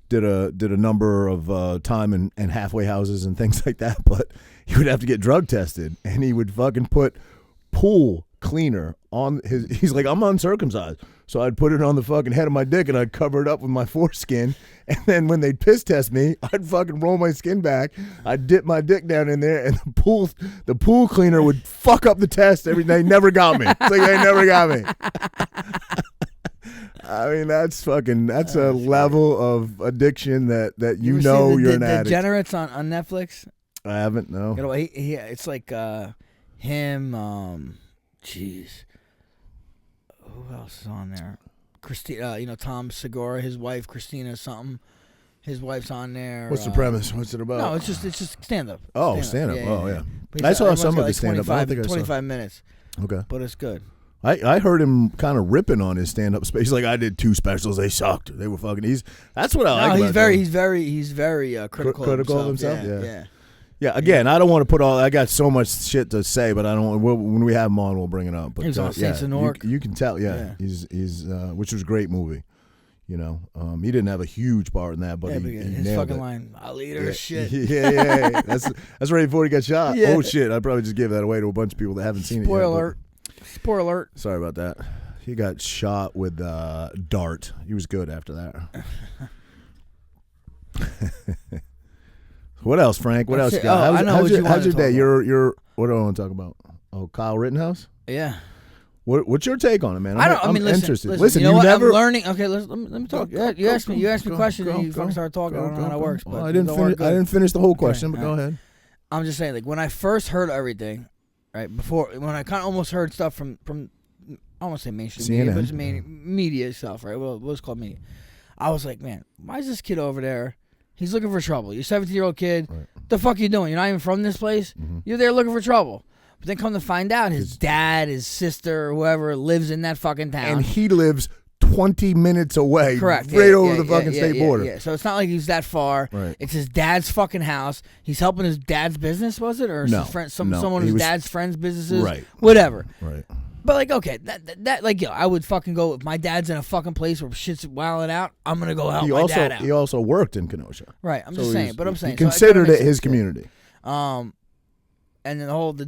[SPEAKER 1] did a number of time in halfway houses and things like that. But he would have to get drug tested, and he would fucking put pool cleaner on his. He's like, I'm uncircumcised. So I'd put it on the fucking head of my dick and I'd cover it up with my foreskin. And then when they'd piss test me, I'd fucking roll my skin back. I'd dip my dick down in there, and the pool cleaner would fuck up the test every day. Never got me. It's like they never got me. I mean, that's a level of addiction that you're an addict.
[SPEAKER 2] Degenerates on Netflix?
[SPEAKER 1] I haven't, no.
[SPEAKER 2] It's like him, jeez. Who else is on there? Christina, Tom Segura, his wife Christina something. His wife's on there.
[SPEAKER 1] What's the premise? What's it about?
[SPEAKER 2] No, it's just stand up.
[SPEAKER 1] Oh, stand up. Yeah. I saw some of the stand up. I don't think I saw
[SPEAKER 2] 25 minutes.
[SPEAKER 1] Okay.
[SPEAKER 2] But it's good.
[SPEAKER 1] I heard him kind of ripping on his stand up space. Like, I did 2 specials, they sucked. They were fucking. That's what I like.
[SPEAKER 2] He's very critical of himself. Yeah.
[SPEAKER 1] Yeah, again, I don't want to put all. I got so much shit to say, but I don't. When we have him on, we'll bring it up. But
[SPEAKER 2] he was on Saints and Newark.
[SPEAKER 1] You can tell. Yeah. He's which was a great movie. He didn't have a huge part in that, but he
[SPEAKER 2] his
[SPEAKER 1] nailed
[SPEAKER 2] fucking
[SPEAKER 1] it.
[SPEAKER 2] line, "I'll eat her shit."
[SPEAKER 1] Yeah. That's right before he got shot.
[SPEAKER 2] Yeah.
[SPEAKER 1] Oh shit! I probably just gave that away to a bunch of people that haven't seen it yet.
[SPEAKER 2] Spoiler alert.
[SPEAKER 1] Sorry about that. He got shot with dart. He was good after that. What else, Frank? What else you got? How's your day? You're what do I want to talk about? Oh, Kyle Rittenhouse?
[SPEAKER 2] Yeah.
[SPEAKER 1] What's your take on it, man?
[SPEAKER 2] I'm interested. Listen, you know what? I'm learning. Okay, let me talk. You asked me a question, and you fucking started talking. I don't know how that works.
[SPEAKER 1] Well, I didn't finish the whole question, but go ahead.
[SPEAKER 2] I'm just saying, like, when I first heard everything, right, before, when I kind of almost heard stuff from I don't want to say mainstream media, but it's media stuff, right? Well, what's called media. I was like, man, why is this kid over there? He's looking for trouble. You're a 17-year-old kid. Right. The fuck you doing? You're not even from this place? Mm-hmm. You're there looking for trouble. But then come to find out, his dad, his sister, whoever lives in that fucking town.
[SPEAKER 1] And he lives 20 minutes away.
[SPEAKER 2] Correct.
[SPEAKER 1] Right over the fucking state border.
[SPEAKER 2] Yeah. So it's not like he's that far.
[SPEAKER 1] Right.
[SPEAKER 2] It's his dad's fucking house. He's helping his dad's business, was it? Or
[SPEAKER 1] no,
[SPEAKER 2] his friend, someone of his dad's friends' businesses?
[SPEAKER 1] Right.
[SPEAKER 2] Whatever.
[SPEAKER 1] Right.
[SPEAKER 2] But, like, okay, that like, I would fucking go, if my dad's in a fucking place where shit's wilding out, I'm going to go help my dad out.
[SPEAKER 1] He also worked in Kenosha.
[SPEAKER 2] Right, I'm just saying. But I'm saying.
[SPEAKER 1] He considered it his community.
[SPEAKER 2] And then the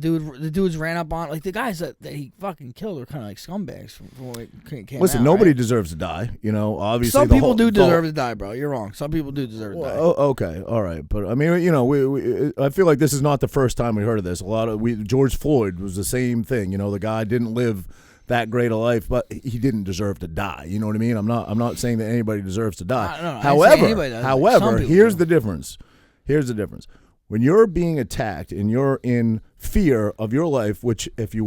[SPEAKER 2] dudes ran up on, like, the guys that he fucking killed were kind of like scumbags from when it came
[SPEAKER 1] Listen,
[SPEAKER 2] out,
[SPEAKER 1] nobody
[SPEAKER 2] right?
[SPEAKER 1] deserves to die. You know, obviously.
[SPEAKER 2] Some people do deserve to die, bro. You're wrong. Some people do deserve to die.
[SPEAKER 1] Okay, all right, but I mean, you know, I feel like this is not the first time we heard of this. George Floyd was the same thing. You know, the guy didn't live that great a life, but he didn't deserve to die. You know what I mean? I'm not saying that anybody deserves to die.
[SPEAKER 2] No,
[SPEAKER 1] however, here's the difference. Here's the difference. When you're being attacked and you're in fear of your life, which if you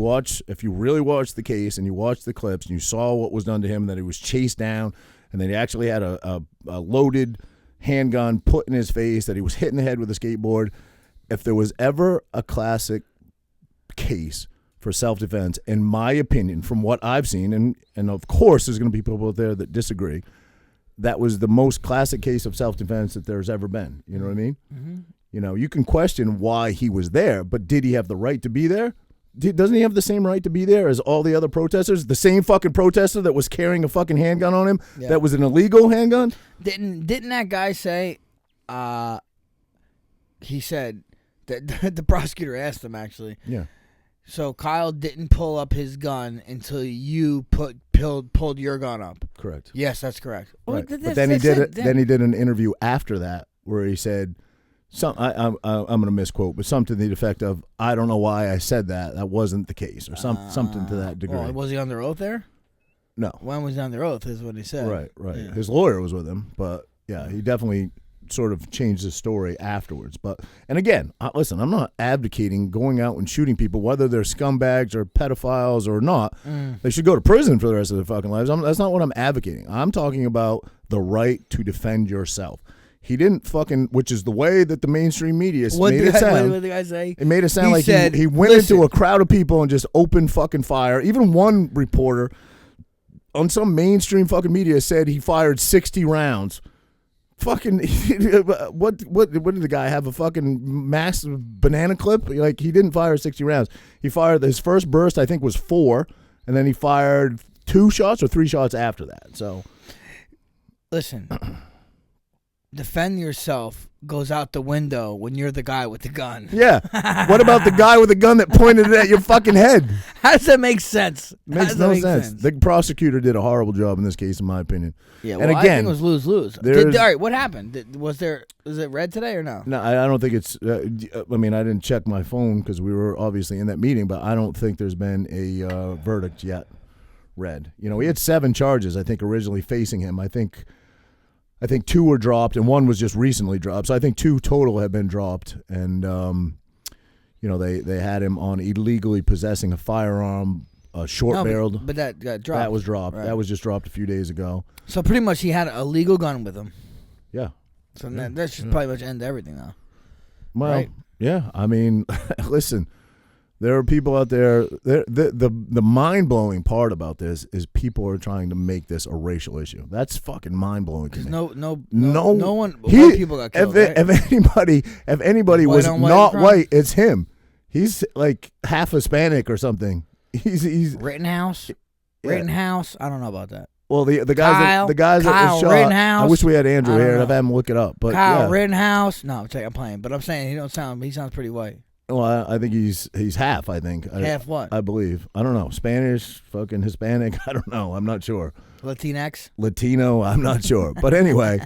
[SPEAKER 1] really watch the case and you watch the clips and you saw what was done to him, that he was chased down and that he actually had a loaded handgun put in his face, that he was hit in the head with a skateboard. If there was ever a classic case for self-defense, in my opinion, from what I've seen, and of course there's going to be people out there that disagree, that was the most classic case of self-defense that there's ever been. You know what I mean? Mm-hmm. You know, you can question why he was there, but did he have the right to be there? Doesn't he have the same right to be there as all the other protesters? The same fucking protester that was carrying a fucking handgun on him, that was an illegal handgun?
[SPEAKER 2] Didn't that guy say, he said, that the prosecutor asked him, actually.
[SPEAKER 1] Yeah.
[SPEAKER 2] So Kyle didn't pull up his gun until you pulled your gun up.
[SPEAKER 1] Correct.
[SPEAKER 2] Yes, that's correct.
[SPEAKER 1] Right. But then he did it. Then he did an interview after that where he said, I'm going to misquote, but something to the effect of, "I don't know why I said that. That wasn't the case," or something to that degree.
[SPEAKER 2] Well, was he under oath there?
[SPEAKER 1] No.
[SPEAKER 2] When was he under oath? Is what he said.
[SPEAKER 1] Right.
[SPEAKER 2] Yeah.
[SPEAKER 1] His lawyer was with him, but yeah, he definitely sort of changed his story afterwards. But and again, listen, I'm not advocating going out and shooting people, whether they're scumbags or pedophiles or not. They should go to prison for the rest of their fucking lives. That's not what I'm advocating. I'm talking about the right to defend yourself. He didn't fucking, which is the way that the mainstream media made it sound.
[SPEAKER 2] What did the guy say?
[SPEAKER 1] It made it sound like he went into a crowd of people and just opened fucking fire. Even one reporter on some mainstream fucking media said he fired 60 rounds. Fucking, what did the guy have, a fucking massive banana clip? Like, he didn't fire 60 rounds. He fired, his first burst I think was 4, and then he fired 2 shots or 3 shots after that. So,
[SPEAKER 2] listen. Defend yourself goes out the window when you're the guy with the gun.
[SPEAKER 1] Yeah. What about the guy with the gun that pointed it at your fucking head?
[SPEAKER 2] How does that make sense?
[SPEAKER 1] Makes no sense. The prosecutor did a horrible job in this case, in my opinion.
[SPEAKER 2] Yeah, well, and again, I think it was lose-lose. All right, what happened? Was it red today or no?
[SPEAKER 1] No, I don't think it's. I mean, I didn't check my phone because we were obviously in that meeting, but I don't think there's been a verdict yet read. You know, he had 7 charges, I think, originally facing him. I think 2 were dropped, and 1 was just recently dropped. So I think 2 total have been dropped, and you know, they had him on illegally possessing a firearm, short-barreled.
[SPEAKER 2] But that got dropped.
[SPEAKER 1] That was dropped.
[SPEAKER 2] Right.
[SPEAKER 1] That was just dropped a few days ago.
[SPEAKER 2] So pretty much he had a legal gun with him.
[SPEAKER 1] Yeah.
[SPEAKER 2] So that should pretty much end everything, though.
[SPEAKER 1] Well,
[SPEAKER 2] right?
[SPEAKER 1] Yeah. I mean, listen. There are people out there. The mind-blowing part about this is people are trying to make this a racial issue. That's fucking mind-blowing to me.
[SPEAKER 2] No one. White people got killed.
[SPEAKER 1] If anybody was not white, it's him. He's like half Hispanic or something. He's
[SPEAKER 2] Rittenhouse.
[SPEAKER 1] Yeah.
[SPEAKER 2] Rittenhouse. I don't know about that.
[SPEAKER 1] Well, the guys that was shot.
[SPEAKER 2] Rittenhouse.
[SPEAKER 1] I wish we had Andrew here. I've had him look it up. But
[SPEAKER 2] Kyle Rittenhouse. No, I'm playing. But I'm saying he sounds pretty white.
[SPEAKER 1] Well, I think he's half, I think.
[SPEAKER 2] Half what?
[SPEAKER 1] I believe. I don't know. Spanish, fucking Hispanic, I don't know. I'm not sure.
[SPEAKER 2] Latinx?
[SPEAKER 1] Latino, I'm not sure. But anyway,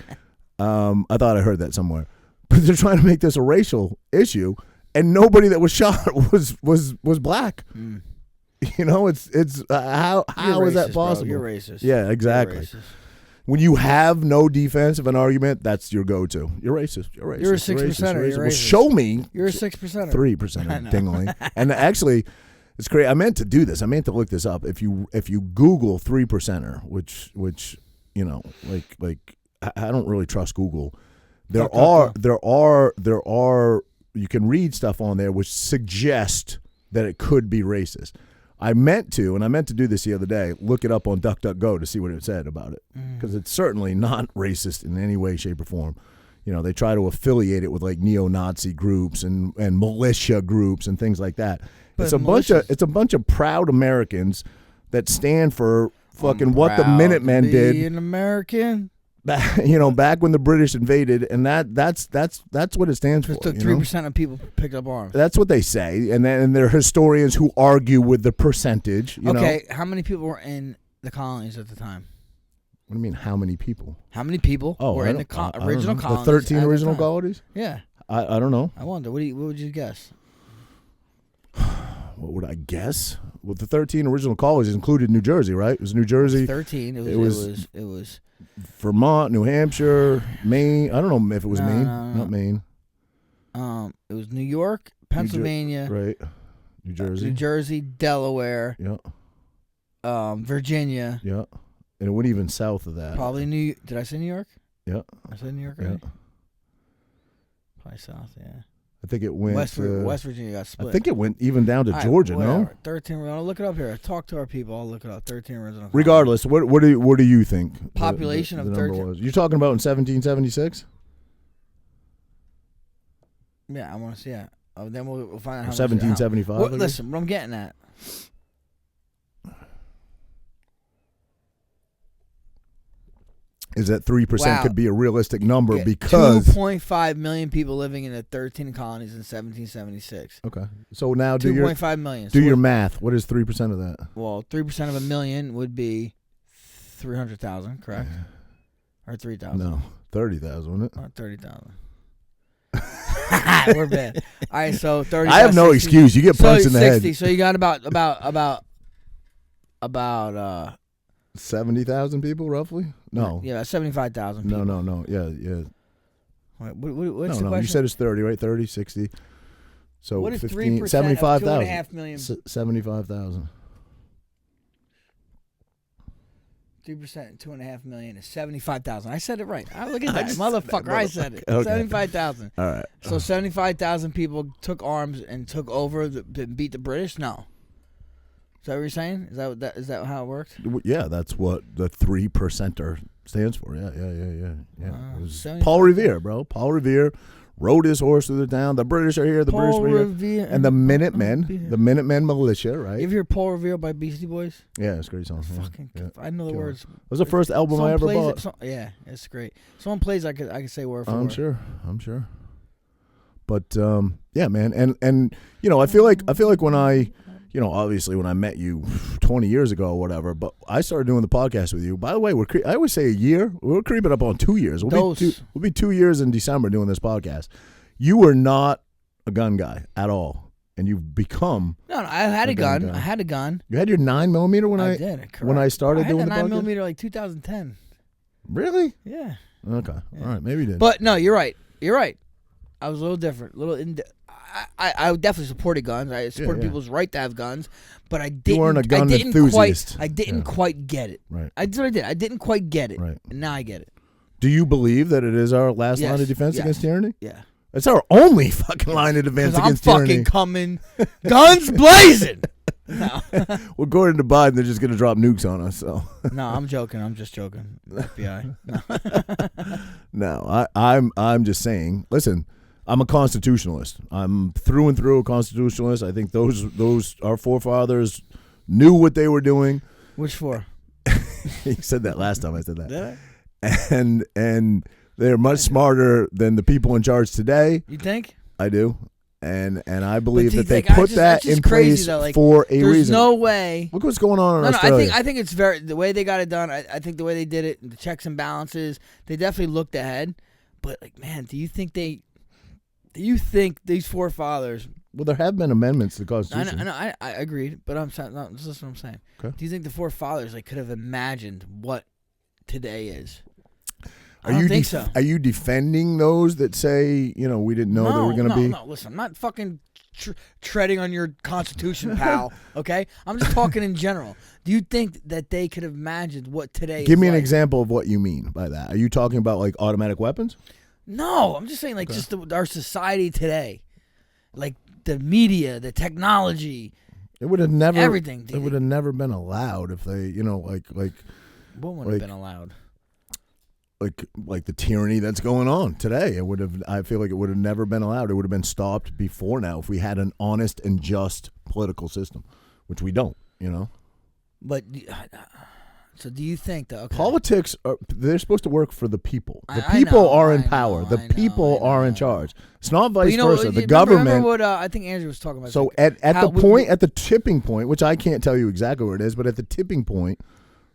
[SPEAKER 1] I thought I heard that somewhere. But they're trying to make this a racial issue, and nobody that was shot was black. Mm. You know, it's how
[SPEAKER 2] racist,
[SPEAKER 1] is that possible?
[SPEAKER 2] Bro. You're racist.
[SPEAKER 1] Yeah, exactly.
[SPEAKER 2] Racist.
[SPEAKER 1] when you have no defense of an argument, that's your go-to. You're racist. You're racist.
[SPEAKER 2] You're a 6%er. You're
[SPEAKER 1] Well,
[SPEAKER 2] racist.
[SPEAKER 1] show me.
[SPEAKER 2] You're a 6%er.
[SPEAKER 1] 3% dingling. And actually, it's great. I meant to do this. I meant to look this up. If you Google 3%er, which you know, like I don't really trust Google. There are you can read stuff on there which suggest that it could be racist. I meant to do this the other day, look it up on DuckDuckGo to see what it said about it. Because it's certainly not racist in any way, shape, or form. You know, they try to affiliate it with like neo-Nazi groups and militia groups and things like that.
[SPEAKER 2] But
[SPEAKER 1] It's a bunch of proud Americans that stand for fucking what the Minutemen did.
[SPEAKER 2] Be an American.
[SPEAKER 1] You know, back when the British invaded, and that's what it stands for.
[SPEAKER 2] Just 3% of people picked up arms.
[SPEAKER 1] That's what they say, and there are historians who argue with the percentage. You know?
[SPEAKER 2] How many people were in the colonies at the time?
[SPEAKER 1] What do you mean? How many people?
[SPEAKER 2] How many people were in the original colonies?
[SPEAKER 1] The 13 original colonies?
[SPEAKER 2] Yeah.
[SPEAKER 1] I don't know.
[SPEAKER 2] I wonder. What would you guess?
[SPEAKER 1] What would I guess? Well, the 13 original colonies included New Jersey, right? It was New Jersey.
[SPEAKER 2] 13. It was
[SPEAKER 1] Vermont, New Hampshire, Maine. I don't know if it was Maine.
[SPEAKER 2] No.
[SPEAKER 1] Not Maine.
[SPEAKER 2] It was New York, Pennsylvania,
[SPEAKER 1] right? New
[SPEAKER 2] Jersey, Delaware.
[SPEAKER 1] Yeah.
[SPEAKER 2] Virginia.
[SPEAKER 1] Yeah. And it went even south of that.
[SPEAKER 2] Probably Did I say New York?
[SPEAKER 1] Yeah.
[SPEAKER 2] I said New York. Right? Yeah. Probably south. Yeah.
[SPEAKER 1] I think it went.
[SPEAKER 2] West Virginia got split.
[SPEAKER 1] I think it went even down to Georgia. No.
[SPEAKER 2] 13. I'll look it up here. Talk to our people. I'll look it up. 13 original.
[SPEAKER 1] Regardless, what do you think?
[SPEAKER 2] Population
[SPEAKER 1] the
[SPEAKER 2] of 13.
[SPEAKER 1] Was? You're talking about in 1776?
[SPEAKER 2] Yeah, I want to see it. Then we'll find out how
[SPEAKER 1] 1775.
[SPEAKER 2] Listen, what I'm getting at.
[SPEAKER 1] Is that 3% could be a realistic number because
[SPEAKER 2] 2.5 million people living in the 13 colonies in 1776.
[SPEAKER 1] Okay, so now
[SPEAKER 2] 2.5 million.
[SPEAKER 1] Do your math. What is 3% of that?
[SPEAKER 2] Well, 3% of a million would be 300,000, correct? Or 3,000?
[SPEAKER 1] No, 30,000, wouldn't it?
[SPEAKER 2] Oh, 30,000. We're bad. All right, so 30.
[SPEAKER 1] I have no 60. Excuse. You get punched in the
[SPEAKER 2] 60,
[SPEAKER 1] head.
[SPEAKER 2] So you got about
[SPEAKER 1] 70,000 people, roughly? No.
[SPEAKER 2] Yeah, 75,000 people.
[SPEAKER 1] No. Yeah.
[SPEAKER 2] Wait, what's the question?
[SPEAKER 1] You said it's 30, right? 30, 60. So
[SPEAKER 2] what is
[SPEAKER 1] 15,
[SPEAKER 2] 3%
[SPEAKER 1] 75,000.
[SPEAKER 2] 2.5 million?
[SPEAKER 1] 75,000.
[SPEAKER 2] 3%, 2.5 million is 75,000. I said it right. Look at that, motherfucker! I said it. Okay. 75,000.
[SPEAKER 1] All right.
[SPEAKER 2] So 75,000 people took arms and took over and beat the British. No. Is that what you're saying? Is that how it worked?
[SPEAKER 1] Yeah, that's what the 3%er stands for. Yeah. It was
[SPEAKER 2] 75.
[SPEAKER 1] Paul Revere, bro. Paul Revere rode his horse through the town. The British are here. The British are here. And the Minutemen militia, right?
[SPEAKER 2] You ever hear Paul Revere by Beastie Boys?
[SPEAKER 1] Yeah, it's a great song.
[SPEAKER 2] I know the words.
[SPEAKER 1] It was the first album I ever bought.
[SPEAKER 2] Yeah, it's great. Someone plays, I could say word for word.
[SPEAKER 1] I'm sure. But yeah, man, and you know, I feel like when I. You know, obviously, when I met you 20 years ago or whatever, but I started doing the podcast with you. By the way, I always say a year. We're creeping up on 2 years. We'll be 2 years in December doing this podcast. You were not a gun guy at all, and you've become.
[SPEAKER 2] No, I had a gun. I had a gun.
[SPEAKER 1] You had your 9mm when I
[SPEAKER 2] did. Correct.
[SPEAKER 1] When I started doing the podcast.
[SPEAKER 2] I had a 9mm like 2010.
[SPEAKER 1] Really?
[SPEAKER 2] Yeah.
[SPEAKER 1] Okay. Yeah. All right. Maybe you did.
[SPEAKER 2] But no, you're right. I was a little different. I definitely supported guns. I supported people's right to have guns, but I didn't.
[SPEAKER 1] You weren't a gun enthusiast.
[SPEAKER 2] I didn't quite get it.
[SPEAKER 1] Right.
[SPEAKER 2] That's what I did. I didn't quite get it.
[SPEAKER 1] Right.
[SPEAKER 2] And now I get it.
[SPEAKER 1] Do you believe that it is our last line of defense against tyranny?
[SPEAKER 2] Yeah.
[SPEAKER 1] It's our only fucking line of defense against tyranny.
[SPEAKER 2] I'm fucking coming, guns blazing. No.
[SPEAKER 1] Well, according to Biden, they're just going to drop nukes on us. So.
[SPEAKER 2] No, I'm joking. I'm just joking. FBI.
[SPEAKER 1] No, I'm just saying. Listen. I'm a constitutionalist. I'm through and through a constitutionalist. I think those our forefathers knew what they were doing.
[SPEAKER 2] Which four?
[SPEAKER 1] You said that last time I said that.
[SPEAKER 2] Did I?
[SPEAKER 1] And they're much smarter than the people in charge today.
[SPEAKER 2] You think?
[SPEAKER 1] I do. And I believe that they put that in place for a reason.
[SPEAKER 2] There's no way.
[SPEAKER 1] Look what's going on in Australia.
[SPEAKER 2] I think it's the way they got it done. I think the way they did it, the checks and balances, they definitely looked ahead. But like, man, do you think these forefathers?
[SPEAKER 1] Well, there have been amendments to the Constitution.
[SPEAKER 2] I know. I agreed, but I'm saying, no, this is what I'm saying.
[SPEAKER 1] Okay.
[SPEAKER 2] Do you think the forefathers could have imagined what today is.
[SPEAKER 1] Are
[SPEAKER 2] I don't
[SPEAKER 1] you
[SPEAKER 2] think so.
[SPEAKER 1] Are you defending those that say, we didn't know they were going to be?
[SPEAKER 2] No, listen, I'm not fucking treading on your constitution, pal, okay? I'm just talking in general. Do you think that they could have imagined what today
[SPEAKER 1] Give
[SPEAKER 2] is
[SPEAKER 1] me an
[SPEAKER 2] like?
[SPEAKER 1] example of what you mean by that. Are you talking about like automatic weapons?
[SPEAKER 2] No, I'm just saying like just our society today. Like the media, the technology.
[SPEAKER 1] It would have never
[SPEAKER 2] everything.
[SPEAKER 1] It would have never been allowed if they, like
[SPEAKER 2] what would have been allowed?
[SPEAKER 1] Like the tyranny that's going on today. It would have. I feel like it would have never been allowed. It would have been stopped before now if we had an honest and just political system, which we don't.
[SPEAKER 2] But so do you think that
[SPEAKER 1] politics they're supposed to work for the people? The people are in power. The people are in charge. It's not vice versa. The government.
[SPEAKER 2] Remember what I think Andrew was talking about.
[SPEAKER 1] So at the tipping point, which I can't tell you exactly where it is, but at the tipping point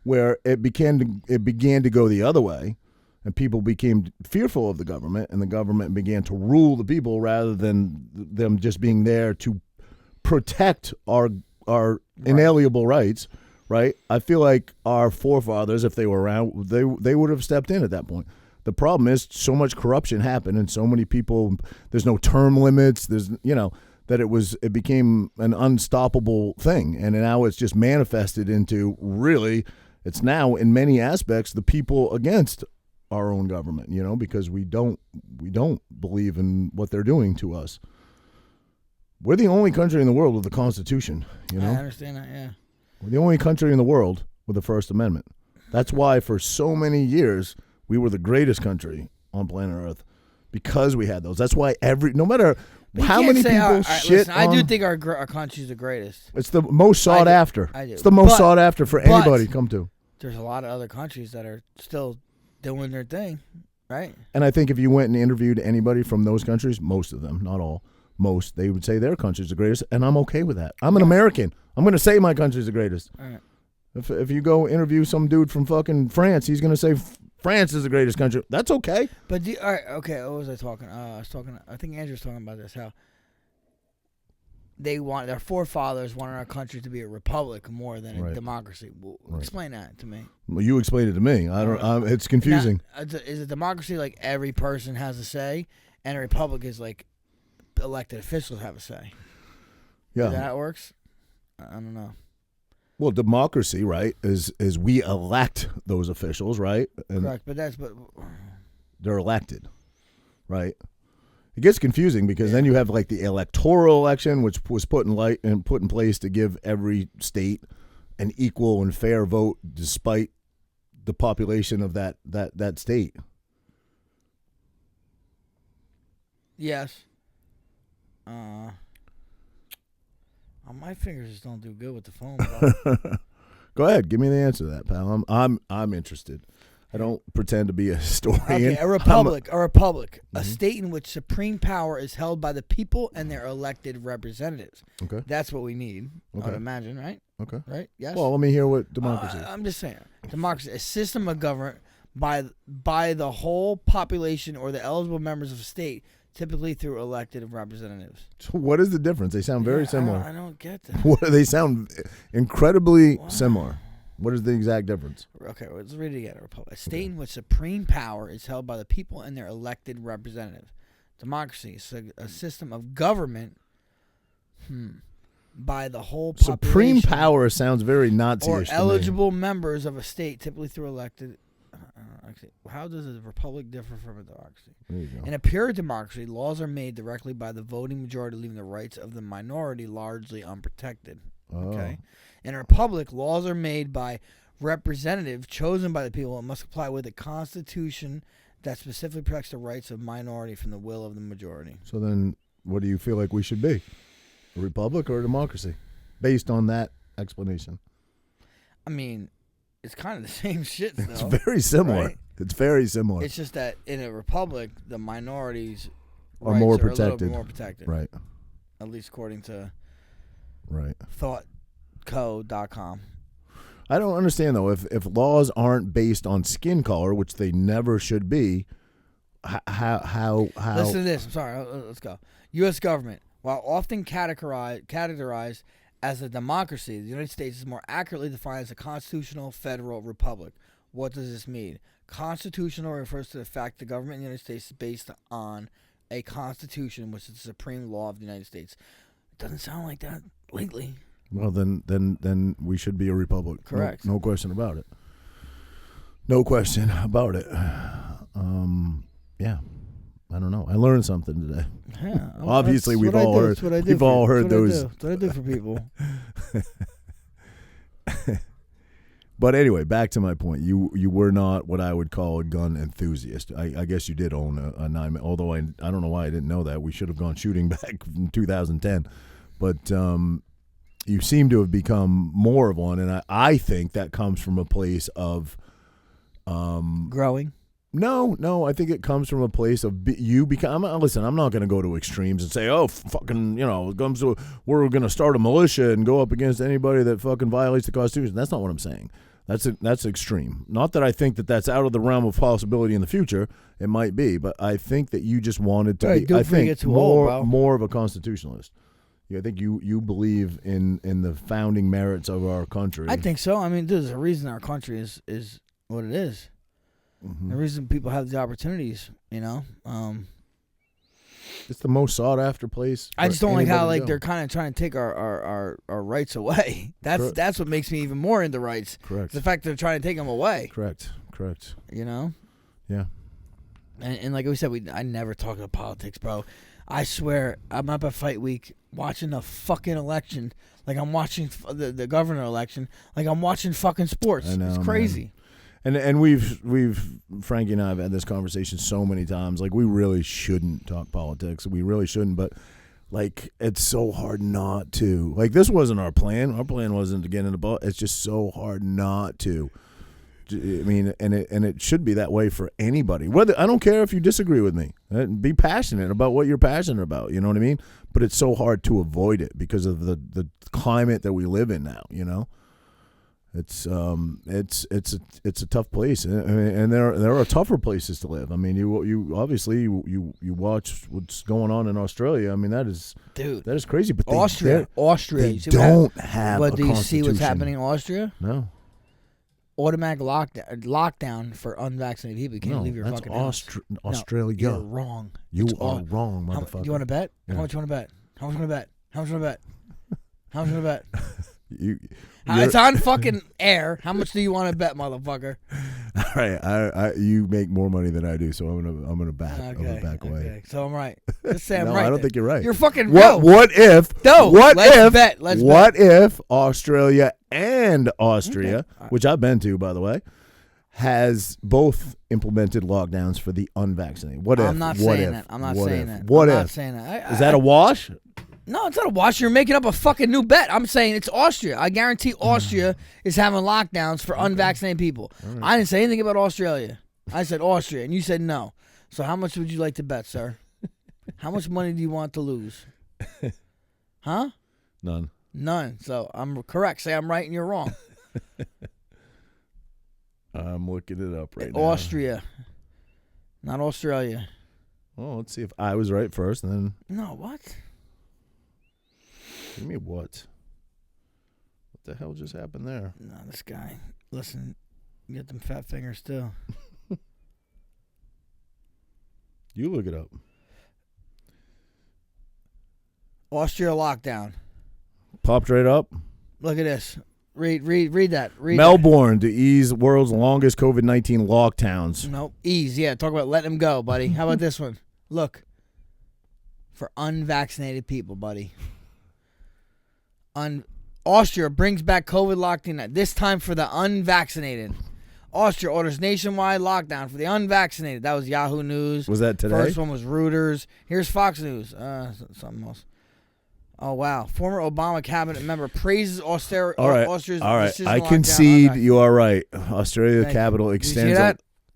[SPEAKER 1] where it began to go the other way. And people became fearful of the government, and the government began to rule the people rather than them just being there to protect our inalienable rights, right? I feel like our forefathers, if they were around, they would have stepped in at that point. The problem is so much corruption happened, and so many people. There's no term limits. There's that it became an unstoppable thing, and now it's just manifested into really. It's now in many aspects the people against our own government, because we don't believe in what they're doing to us. We're the only country in the world with a constitution,
[SPEAKER 2] I understand that, yeah.
[SPEAKER 1] We're the only country in the world with a First Amendment. That's why for so many years we were the greatest country on planet Earth because we had those. That's why no matter how many people shit
[SPEAKER 2] I do think our country's the greatest.
[SPEAKER 1] It's the most sought after.
[SPEAKER 2] I do.
[SPEAKER 1] It's the most sought after for anybody to come to.
[SPEAKER 2] There's a lot of other countries that are still doing their thing, right?
[SPEAKER 1] And I think if you went and interviewed anybody from those countries, most of them, not all, most, they would say their country's the greatest, and I'm okay with that. I'm an American. I'm going to say my country's the greatest.
[SPEAKER 2] All right.
[SPEAKER 1] If you go interview some dude from fucking France, he's going to say France is the greatest country. That's okay.
[SPEAKER 2] But all right, okay. What was I talking? I think Andrew was talking about this. How their forefathers wanted our country to be a republic more than a democracy. Well, explain that to me.
[SPEAKER 1] Well, you explained it to me. I don't. It's confusing.
[SPEAKER 2] Now, is a democracy like every person has a say, and a republic is like elected officials have a say?
[SPEAKER 1] Yeah,
[SPEAKER 2] is that how it works? I don't know.
[SPEAKER 1] Well, democracy, right, is we elect those officials, right? And
[SPEAKER 2] correct, but
[SPEAKER 1] they're elected, right? It gets confusing because then you have like the electoral election, which was put in place to give every state an equal and fair vote, despite the population of that state.
[SPEAKER 2] Yes. My fingers just don't do good with the phone.
[SPEAKER 1] Go ahead, give me the answer to that, pal. I'm interested. I don't pretend to be a historian.
[SPEAKER 2] Okay, a republic,
[SPEAKER 1] mm-hmm.
[SPEAKER 2] a state in which supreme power is held by the people and their elected representatives.
[SPEAKER 1] Okay,
[SPEAKER 2] that's what we need.
[SPEAKER 1] Okay.
[SPEAKER 2] I would imagine, right?
[SPEAKER 1] Okay,
[SPEAKER 2] right. Yes.
[SPEAKER 1] Well, let me hear what democracy is.
[SPEAKER 2] I'm just saying, democracy, a system of government by the whole population or the eligible members of a state, typically through elected representatives.
[SPEAKER 1] So what is the difference? They sound very similar.
[SPEAKER 2] I don't get that.
[SPEAKER 1] They sound incredibly similar. What is the exact difference?
[SPEAKER 2] Okay, let's read it again. A state in which supreme power is held by the people and their elected representatives. Democracy is a system of government by the whole population.
[SPEAKER 1] Supreme power sounds very Nazi-ish
[SPEAKER 2] or eligible members of a state, typically through elected. How does a republic differ from a democracy?
[SPEAKER 1] There you go.
[SPEAKER 2] In a pure democracy, laws are made directly by the voting majority, leaving the rights of the minority largely unprotected. Okay. In a republic, laws are made by representatives chosen by the people and must comply with a constitution that specifically protects the rights of minority from the will of the majority.
[SPEAKER 1] So then, what do you feel like we should be? A republic or a democracy? Based on that explanation.
[SPEAKER 2] I mean, it's kind of the same shit, though.
[SPEAKER 1] It's very similar.
[SPEAKER 2] Right?
[SPEAKER 1] It's very similar.
[SPEAKER 2] It's just that in a republic, the minorities
[SPEAKER 1] are more protected.
[SPEAKER 2] A little bit more protected.
[SPEAKER 1] Right.
[SPEAKER 2] At least according to thoughtco.com.
[SPEAKER 1] I don't understand, though. If laws aren't based on skin color, which they never should be, how?
[SPEAKER 2] Listen to this. I'm sorry. Let's go. U.S. government, while often categorized as a democracy, the United States is more accurately defined as a constitutional federal republic. What does this mean? Constitutional refers to the fact the government in the United States is based on a constitution, which is the supreme law of the United States. It doesn't sound like that lately.
[SPEAKER 1] Well, then we should be a republic.
[SPEAKER 2] Correct.
[SPEAKER 1] No question about it. No question about it. Yeah. I don't know. I learned something today.
[SPEAKER 2] Yeah,
[SPEAKER 1] Obviously, we've all heard those.
[SPEAKER 2] That's what I do for people.
[SPEAKER 1] But anyway, back to my point. You were not what I would call a gun enthusiast. I guess you did own a 9mm, although I don't know why I didn't know that. We should have gone shooting back in 2010. But you seem to have become more of one, and I think that comes from a place of
[SPEAKER 2] growing.
[SPEAKER 1] No, I think it comes from a place of you become. Listen, I'm not going to go to extremes and say, oh, fucking, it comes to we're going to start a militia and go up against anybody that fucking violates the Constitution. That's not what I'm saying. That's extreme. Not that I think that that's out of the realm of possibility in the future. It might be, but I think that you just wanted to be. I think more of a constitutionalist. Yeah, I think you believe in the founding merits of our country.
[SPEAKER 2] I think so. I mean, there's a reason our country is what it is.
[SPEAKER 1] Mm-hmm.
[SPEAKER 2] The reason people have the opportunities,
[SPEAKER 1] It's the most sought after place.
[SPEAKER 2] I just don't like how they're kind of trying to take our rights away. That's what makes me even more into rights.
[SPEAKER 1] Correct.
[SPEAKER 2] The fact they're trying to take them away.
[SPEAKER 1] Correct.
[SPEAKER 2] Yeah. And like we said, I never talk about politics, bro. I swear, I'm up at Fight Week watching the fucking election, like I'm watching the governor election, like I'm watching fucking sports.
[SPEAKER 1] I know,
[SPEAKER 2] it's crazy.
[SPEAKER 1] Man. And we've Frankie and I have had this conversation so many times. Like, we really shouldn't talk politics. We really shouldn't. But like, it's so hard not to. Like, this wasn't our plan. Our plan wasn't to get into politics. It's just so hard not to. I mean, and it should be that way for anybody. Whether I don't care if you disagree with me. Be passionate about what you're passionate about. You know what I mean? But it's so hard to avoid it because of the climate that we live in now. It's a tough place, and there are tougher places to live. I mean, you obviously you watch what's going on in Australia. I mean, that is crazy. But
[SPEAKER 2] Austria,
[SPEAKER 1] they don't have.
[SPEAKER 2] But do you see what's happening in Austria?
[SPEAKER 1] No.
[SPEAKER 2] Automatic lockdown for unvaccinated people. You can't leave your fucking house.
[SPEAKER 1] Australia.
[SPEAKER 2] No, you're wrong.
[SPEAKER 1] You are wrong, motherfucker.
[SPEAKER 2] Do you want to bet?
[SPEAKER 1] Yeah.
[SPEAKER 2] How much you want to bet? How much you want to bet? How much you want to bet? How much you want to bet? It's on fucking air. How much do you want to bet, motherfucker?
[SPEAKER 1] All right, you make more money than I do, so I'm gonna back.
[SPEAKER 2] Okay,
[SPEAKER 1] I'm gonna back away.
[SPEAKER 2] So I'm right. Just say I'm
[SPEAKER 1] no,
[SPEAKER 2] right.
[SPEAKER 1] I don't think you're right.
[SPEAKER 2] You're fucking
[SPEAKER 1] What if?
[SPEAKER 2] No.
[SPEAKER 1] Let's
[SPEAKER 2] bet.
[SPEAKER 1] If Australia and Austria, which I've been to, by the way, has both implemented lockdowns for the unvaccinated? What if?
[SPEAKER 2] I'm not saying that. I'm not saying that.
[SPEAKER 1] What
[SPEAKER 2] I'm
[SPEAKER 1] if?
[SPEAKER 2] not saying that.
[SPEAKER 1] Is that a wash?
[SPEAKER 2] No, it's not a wash. You're making up a fucking new bet. I'm saying it's Austria. I guarantee Austria is having lockdowns for unvaccinated people. Right. I didn't say anything about Australia. I said Austria, and you said no. So how much would you like to bet, sir? How much money do you want to lose? Huh? None. So I'm correct. Say I'm right and you're wrong.
[SPEAKER 1] I'm looking it up right now.
[SPEAKER 2] Austria, not Australia.
[SPEAKER 1] Well, let's see if I was right first, and then.
[SPEAKER 2] No, what?
[SPEAKER 1] Give me what? What the hell just happened there?
[SPEAKER 2] No, this guy. Listen, you got them fat fingers still.
[SPEAKER 1] You look it up.
[SPEAKER 2] Austria lockdown.
[SPEAKER 1] Popped right up.
[SPEAKER 2] Look at this. Read that.
[SPEAKER 1] Melbourne to ease world's longest COVID-19 lockdowns.
[SPEAKER 2] Nope. Ease. Yeah, talk about letting them go, buddy. How about this one? Look. For unvaccinated people, buddy. Austria brings back COVID lockdown, this time for the unvaccinated. Austria orders nationwide lockdown for the unvaccinated. That was Yahoo News.
[SPEAKER 1] Was that today?
[SPEAKER 2] First one was Reuters. Here's Fox News. Something else. Oh, wow. Former Obama cabinet member praises Austria's decision.
[SPEAKER 1] All right. I concede you are right. Australia capital extends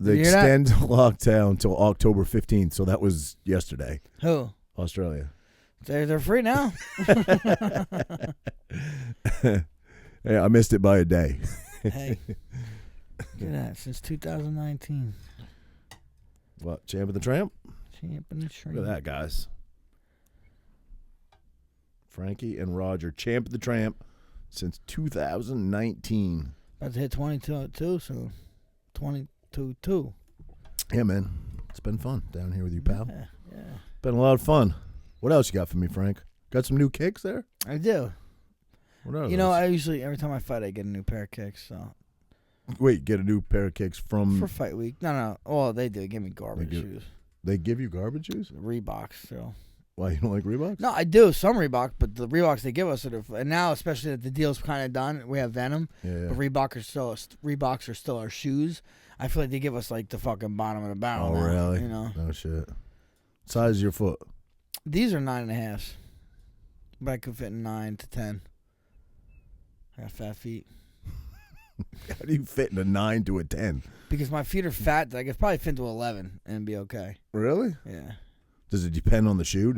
[SPEAKER 1] lockdown until October 15th. So that was yesterday.
[SPEAKER 2] Who?
[SPEAKER 1] Australia.
[SPEAKER 2] They're free now.
[SPEAKER 1] Hey, I missed it by a day.
[SPEAKER 2] Hey, look at that. Since 2019.
[SPEAKER 1] What? Champ of the Tramp?
[SPEAKER 2] Champ of the Tramp.
[SPEAKER 1] Look at that, guys. Frankie and Roger, Champ of the Tramp since 2019.
[SPEAKER 2] About to hit 22 soon. 22.2.
[SPEAKER 1] Yeah, man. It's been fun down here with you, pal.
[SPEAKER 2] Yeah.
[SPEAKER 1] Been a lot of fun. What else you got for me, Frank? Got some new kicks there?
[SPEAKER 2] I do.
[SPEAKER 1] What are
[SPEAKER 2] You know,
[SPEAKER 1] those?
[SPEAKER 2] I usually, every time I fight, I get a new pair of kicks. So
[SPEAKER 1] Wait, get a new pair of kicks from...
[SPEAKER 2] for fight week. No. Well, they do. Give me garbage shoes.
[SPEAKER 1] They give you garbage shoes?
[SPEAKER 2] Reeboks, so.
[SPEAKER 1] Why, you don't like Reeboks?
[SPEAKER 2] No, I do. Some Reebok, but the Reeboks they give us are, and now especially that the deal's kind of done, we have Venom.
[SPEAKER 1] Yeah.
[SPEAKER 2] But Reeboks are still our shoes. I feel like they give us like the fucking bottom of the barrel.
[SPEAKER 1] Oh,
[SPEAKER 2] now,
[SPEAKER 1] really?
[SPEAKER 2] You know.
[SPEAKER 1] No shit. Size of your foot?
[SPEAKER 2] These are 9.5s, but I could fit in 9 to 10. I got fat feet.
[SPEAKER 1] How do you fit in a 9 to a 10?
[SPEAKER 2] Because my feet are fat, I could probably fit into 11 and be okay.
[SPEAKER 1] Really?
[SPEAKER 2] Yeah.
[SPEAKER 1] Does it depend on the shoe?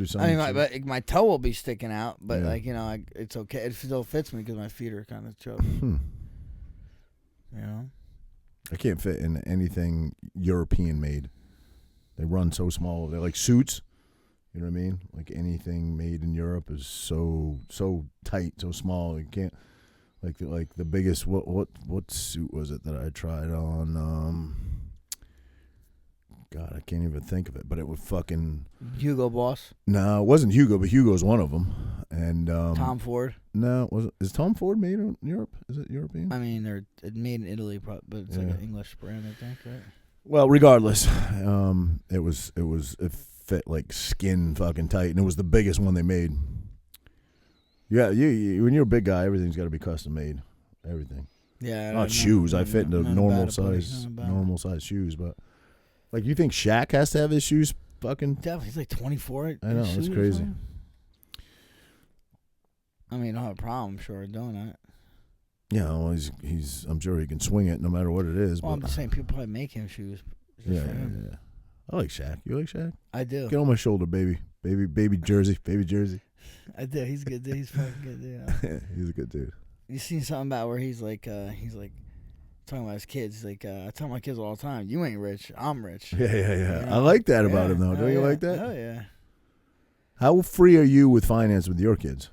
[SPEAKER 2] My toe will be sticking out, but
[SPEAKER 1] Yeah.
[SPEAKER 2] it's okay. It still fits me because my feet are kind of chubby. You know.
[SPEAKER 1] I can't fit in anything European made. They run so small. They're like suits. You know what I mean? Like anything made in Europe is so tight, so small. You can't. Like the biggest what suit was it that I tried on? God, I can't even think of it. But it was fucking
[SPEAKER 2] Hugo Boss.
[SPEAKER 1] No, it wasn't Hugo, but Hugo's one of them. And
[SPEAKER 2] Tom Ford.
[SPEAKER 1] No, is Tom Ford made in Europe? Is it European?
[SPEAKER 2] I mean, they're made in Italy, but it's like an English brand, I think, right?
[SPEAKER 1] Well, regardless, it fit like skin fucking tight, and it was the biggest one they made. Yeah, you when you're a big guy, everything's got to be custom made. Everything.
[SPEAKER 2] Yeah.
[SPEAKER 1] Not shoes. I fit into normal
[SPEAKER 2] size
[SPEAKER 1] size shoes, but like you think Shaq has to have his shoes fucking?
[SPEAKER 2] Definitely, he's like 24.
[SPEAKER 1] I know, it's crazy.
[SPEAKER 2] I mean, I don't have a problem, sure, doing that.
[SPEAKER 1] Yeah, well, he's. I'm sure he can swing it no matter what it is.
[SPEAKER 2] Well,
[SPEAKER 1] but
[SPEAKER 2] I'm just saying, people probably make him shoes.
[SPEAKER 1] Yeah. I like Shaq. You like Shaq?
[SPEAKER 2] I do.
[SPEAKER 1] Get on my shoulder, baby jersey.
[SPEAKER 2] I do. He's a good dude. He's fucking good dude.
[SPEAKER 1] Yeah, he's a good dude.
[SPEAKER 2] You seen something about where he's like talking about his kids. He's like, I tell my kids all the time, you ain't rich, I'm rich.
[SPEAKER 1] Yeah.
[SPEAKER 2] You know?
[SPEAKER 1] I like that about him, though. Don't you like that?
[SPEAKER 2] Oh, yeah.
[SPEAKER 1] How free are you with finance with your kids?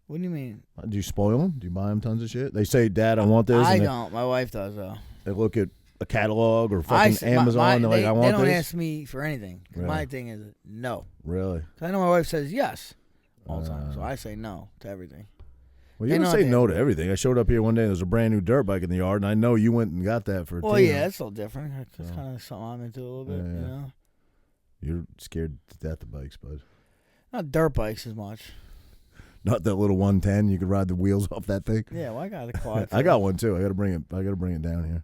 [SPEAKER 2] What do you mean?
[SPEAKER 1] Do you spoil them? Do you buy them tons of shit? They say, Dad, I want this.
[SPEAKER 2] I don't. My wife does, though.
[SPEAKER 1] They look at a catalog or fucking Amazon. They're like, I want
[SPEAKER 2] this.
[SPEAKER 1] this.
[SPEAKER 2] They don't ask me for anything.
[SPEAKER 1] Really?
[SPEAKER 2] My thing is no.
[SPEAKER 1] Really?
[SPEAKER 2] 'Cause I know my wife says yes all the time, so I say no to everything.
[SPEAKER 1] Well, you don't say no to everything. I showed up here one day, and there's a brand new dirt bike in the yard, and I know you went and got that for
[SPEAKER 2] Well,
[SPEAKER 1] Tina.
[SPEAKER 2] yeah, it's a little different. It's kind of something I'm into a little bit, you know?
[SPEAKER 1] You're scared to death of bikes, bud.
[SPEAKER 2] Not dirt bikes as much.
[SPEAKER 1] Not that little 110. You could ride the wheels off that thing.
[SPEAKER 2] Yeah, well, I got a quad.
[SPEAKER 1] I got one too. I got to bring it down here.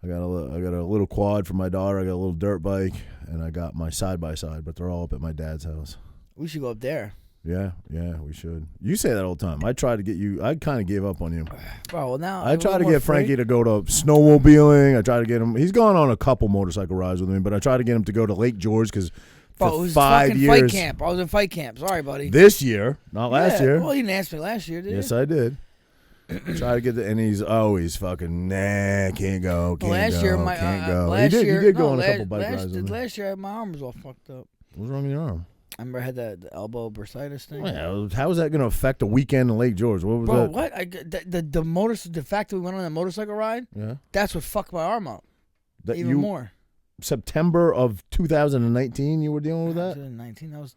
[SPEAKER 1] I got a little quad for my daughter. I got a little dirt bike, and I got my side by side. But they're all up at my dad's house.
[SPEAKER 2] We should go up there.
[SPEAKER 1] Yeah, we should. You say that all the time. I tried to get you. I kind of gave up on you.
[SPEAKER 2] Bro, well now
[SPEAKER 1] I tried to get Frankie to go to snowmobiling. I tried to get him. He's gone on a couple motorcycle rides with me, but I tried to get him to go to Lake George because for
[SPEAKER 2] it was
[SPEAKER 1] 5
[SPEAKER 2] fucking
[SPEAKER 1] years.
[SPEAKER 2] Fight camp. I was in fight camp. Sorry, buddy.
[SPEAKER 1] This year, not last year.
[SPEAKER 2] Well, you didn't ask me last year, did you?
[SPEAKER 1] Yes, I did. Try to get and he's always fucking can't go,
[SPEAKER 2] last year,
[SPEAKER 1] can't go.
[SPEAKER 2] Last
[SPEAKER 1] You
[SPEAKER 2] year,
[SPEAKER 1] did go on a couple bike rides with me.
[SPEAKER 2] Last year, my arm was all fucked up.
[SPEAKER 1] What's wrong with your arm?
[SPEAKER 2] I remember I had the elbow bursitis thing.
[SPEAKER 1] Well, how is that going to affect a weekend in Lake George? What was that?
[SPEAKER 2] What? The fact that we went on a motorcycle ride, that's what fucked my arm up. Even more.
[SPEAKER 1] September of 2019, you were dealing with that?
[SPEAKER 2] 2019, that was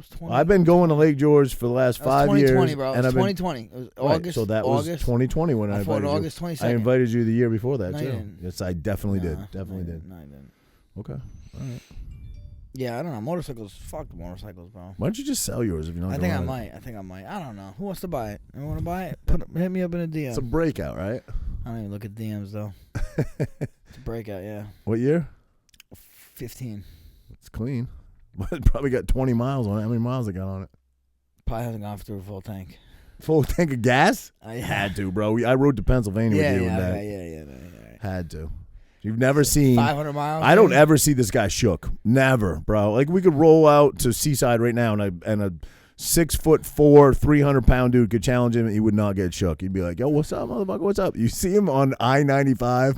[SPEAKER 2] 20.
[SPEAKER 1] I've been going to Lake George for the last 5 years.
[SPEAKER 2] 2020, bro. It was 2020. It was August.
[SPEAKER 1] Right, so that was 2020 when I invited you.
[SPEAKER 2] August 22nd.
[SPEAKER 1] I invited you the year before that,
[SPEAKER 2] no,
[SPEAKER 1] too. Yes, I definitely did. Definitely did.
[SPEAKER 2] No, I didn't.
[SPEAKER 1] Okay. All right.
[SPEAKER 2] Yeah, I don't know. Motorcycles, fuck motorcycles, bro.
[SPEAKER 1] Why don't you just sell yours if you're not
[SPEAKER 2] I think I might. I don't know. Who wants to buy it? You want to buy it? Hit me up in a DM.
[SPEAKER 1] It's a breakout, right?
[SPEAKER 2] I don't even look at DMs, though. It's a breakout, yeah.
[SPEAKER 1] What year?
[SPEAKER 2] 15.
[SPEAKER 1] It's clean. But it probably got 20 miles on it. How many miles it got on it?
[SPEAKER 2] Probably hasn't gone through a full tank.
[SPEAKER 1] Full tank of gas?
[SPEAKER 2] I
[SPEAKER 1] had to, bro. I rode to Pennsylvania with you and that.
[SPEAKER 2] Yeah.
[SPEAKER 1] Had to. You've never seen
[SPEAKER 2] 500 miles.
[SPEAKER 1] I don't ever see this guy shook. Never, bro. Like we could roll out to Seaside right now, and a 6'4", 300-pound dude could challenge him, and he would not get shook. He'd be like, "Yo, what's up, motherfucker? What's up?" You see him on I-95.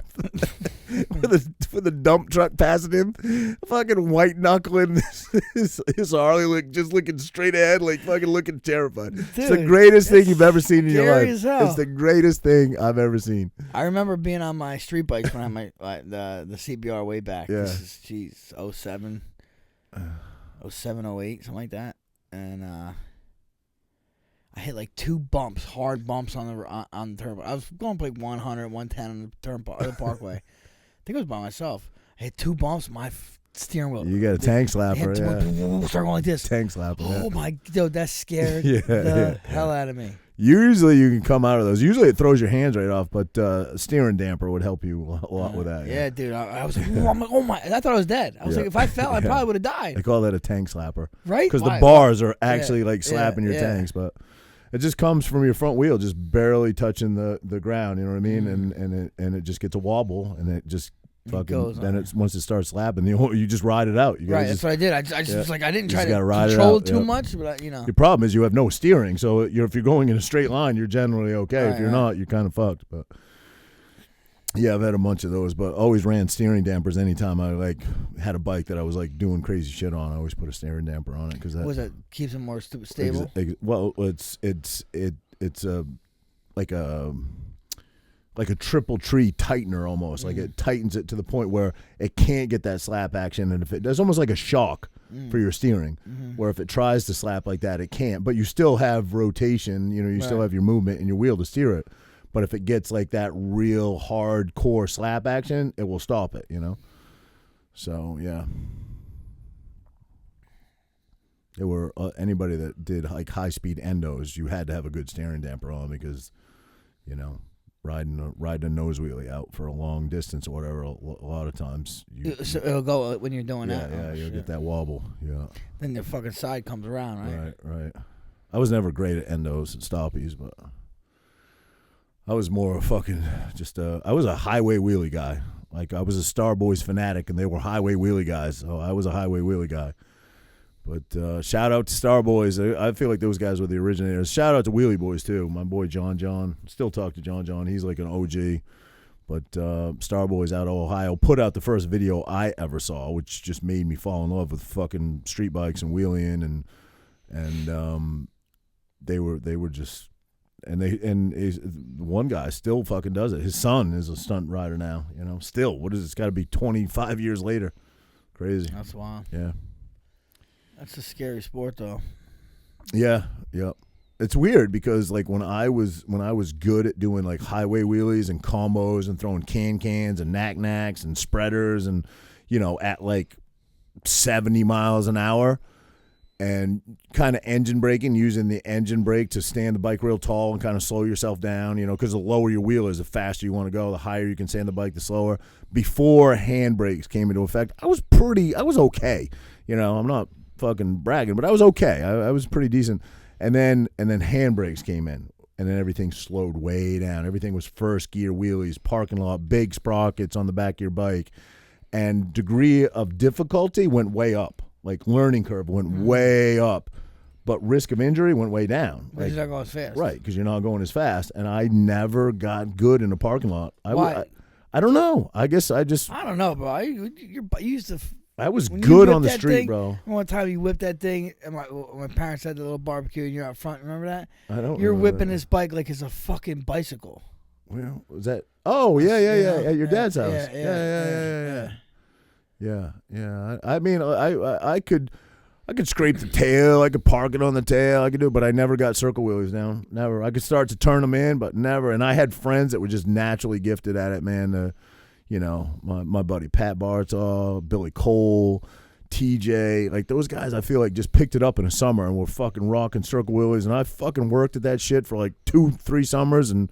[SPEAKER 1] with a dump truck passing him, fucking white knuckling his Harley, just looking straight ahead, like fucking looking terrified.
[SPEAKER 2] Dude,
[SPEAKER 1] it's the greatest thing you've ever seen in your
[SPEAKER 2] scary
[SPEAKER 1] life.
[SPEAKER 2] as hell.
[SPEAKER 1] It's the greatest thing I've ever seen.
[SPEAKER 2] I remember being on my street bikes when I had the CBR way back.
[SPEAKER 1] Yeah.
[SPEAKER 2] This is 07, 08, something like that, and I hit like 2 bumps, hard bumps on the turnpike. I was going like 100, 110 on the turnpike, the parkway. I think I was by myself. I hit 2 bumps. My steering wheel.
[SPEAKER 1] You got a tank slapper,
[SPEAKER 2] Start going like this.
[SPEAKER 1] Tank slapper.
[SPEAKER 2] Oh my, dude, that scared
[SPEAKER 1] Yeah,
[SPEAKER 2] the hell out of me.
[SPEAKER 1] Usually you can come out of those. Usually it throws your hands right off, but steering damper would help you a lot with that.
[SPEAKER 2] Yeah, dude. I was like, oh my! I thought I was dead. I was like, if I fell, I probably would have died.
[SPEAKER 1] They call that a tank slapper,
[SPEAKER 2] right?
[SPEAKER 1] Because the bars are actually like slapping your
[SPEAKER 2] yeah.
[SPEAKER 1] tanks, but it just comes from your front wheel, just barely touching the ground. You know what I mean? And it just gets a wobble, and it just fucking. Then it's once it starts slapping, you just ride it out.
[SPEAKER 2] That's what I did. I just was like, I didn't try to
[SPEAKER 1] ride
[SPEAKER 2] control
[SPEAKER 1] it
[SPEAKER 2] too much, but
[SPEAKER 1] Your problem is you have no steering, so if you're going in a straight line, you're generally okay. If you're not, you're kind of fucked. But yeah, I've had a bunch of those, but always ran steering dampers anytime I like had a bike that I was like doing crazy shit on. I always put a steering damper on it because that
[SPEAKER 2] keeps it more stable.
[SPEAKER 1] Well, it's like a triple tree tightener almost. Like it tightens it to the point where it can't get that slap action, and if it does, almost like a shock for your steering, where if it tries to slap like that, it can't. But you still have rotation. You still have your movement in your wheel to steer it. But if it gets like that real hardcore slap action, it will stop it, So, yeah. There were anybody that did like high-speed endos, you had to have a good steering damper on because, riding a nose wheelie out for a long distance or whatever, a lot of times.
[SPEAKER 2] So it'll go when you're doing that.
[SPEAKER 1] Yeah, you'll get that wobble, yeah.
[SPEAKER 2] Then the fucking side comes around, right?
[SPEAKER 1] Right. I was never great at endos and stoppies, but I was more fucking I was a highway wheelie guy. Like, I was a Star Boys fanatic, and they were highway wheelie guys, so I was a highway wheelie guy. But shout out to Star Boys. I feel like those guys were the originators. Shout out to Wheelie Boys, too. My boy John. Still talk to John. He's like an OG. But Star Boys out of Ohio put out the first video I ever saw, which just made me fall in love with fucking street bikes and wheeling. And they were just... one guy still fucking does it. His son is a stunt rider now, Still, what is it? It's got to be 25 years later. Crazy.
[SPEAKER 2] That's wild.
[SPEAKER 1] Yeah.
[SPEAKER 2] That's a scary sport, though.
[SPEAKER 1] Yeah. It's weird because like when I was good at doing like highway wheelies and combos and throwing cans and knack-knacks and spreaders and at like 70 miles an hour and kind of engine braking, using the engine brake to stand the bike real tall and kind of slow yourself down, because the lower your wheel is, the faster you want to go, the higher you can stand the bike, the slower. Before hand brakes came into effect, I was okay. I'm not fucking bragging, but I was okay. I was pretty decent. And then hand brakes came in, and then everything slowed way down. Everything was first gear wheelies, parking lot, big sprockets on the back of your bike, and degree of difficulty went way up. Like learning curve went way up, but risk of injury went way down.
[SPEAKER 2] Because you're not going as fast.
[SPEAKER 1] Right, because you're not going as fast. And I never got good in a parking lot.
[SPEAKER 2] Why?
[SPEAKER 1] I don't know. I guess I
[SPEAKER 2] don't know, bro. You used to...
[SPEAKER 1] I was good on the street, bro.
[SPEAKER 2] One time you whipped that thing, and my parents had the little barbecue, and you're out front. Remember that?
[SPEAKER 1] I don't.
[SPEAKER 2] You're whipping this bike like it's a fucking bicycle.
[SPEAKER 1] Well, was that? Oh yeah. At your dad's house. Yeah. I mean, I could scrape the tail. I could park it on the tail. I could do it, but I never got circle wheelies down. Never. I could start to turn them in, but never. And I had friends that were just naturally gifted at it, man. My buddy Pat Bartol, Billy Cole, TJ, like those guys, I feel like just picked it up in the summer and were fucking rocking circle wheelies. And I fucking worked at that shit for like 2-3 summers, and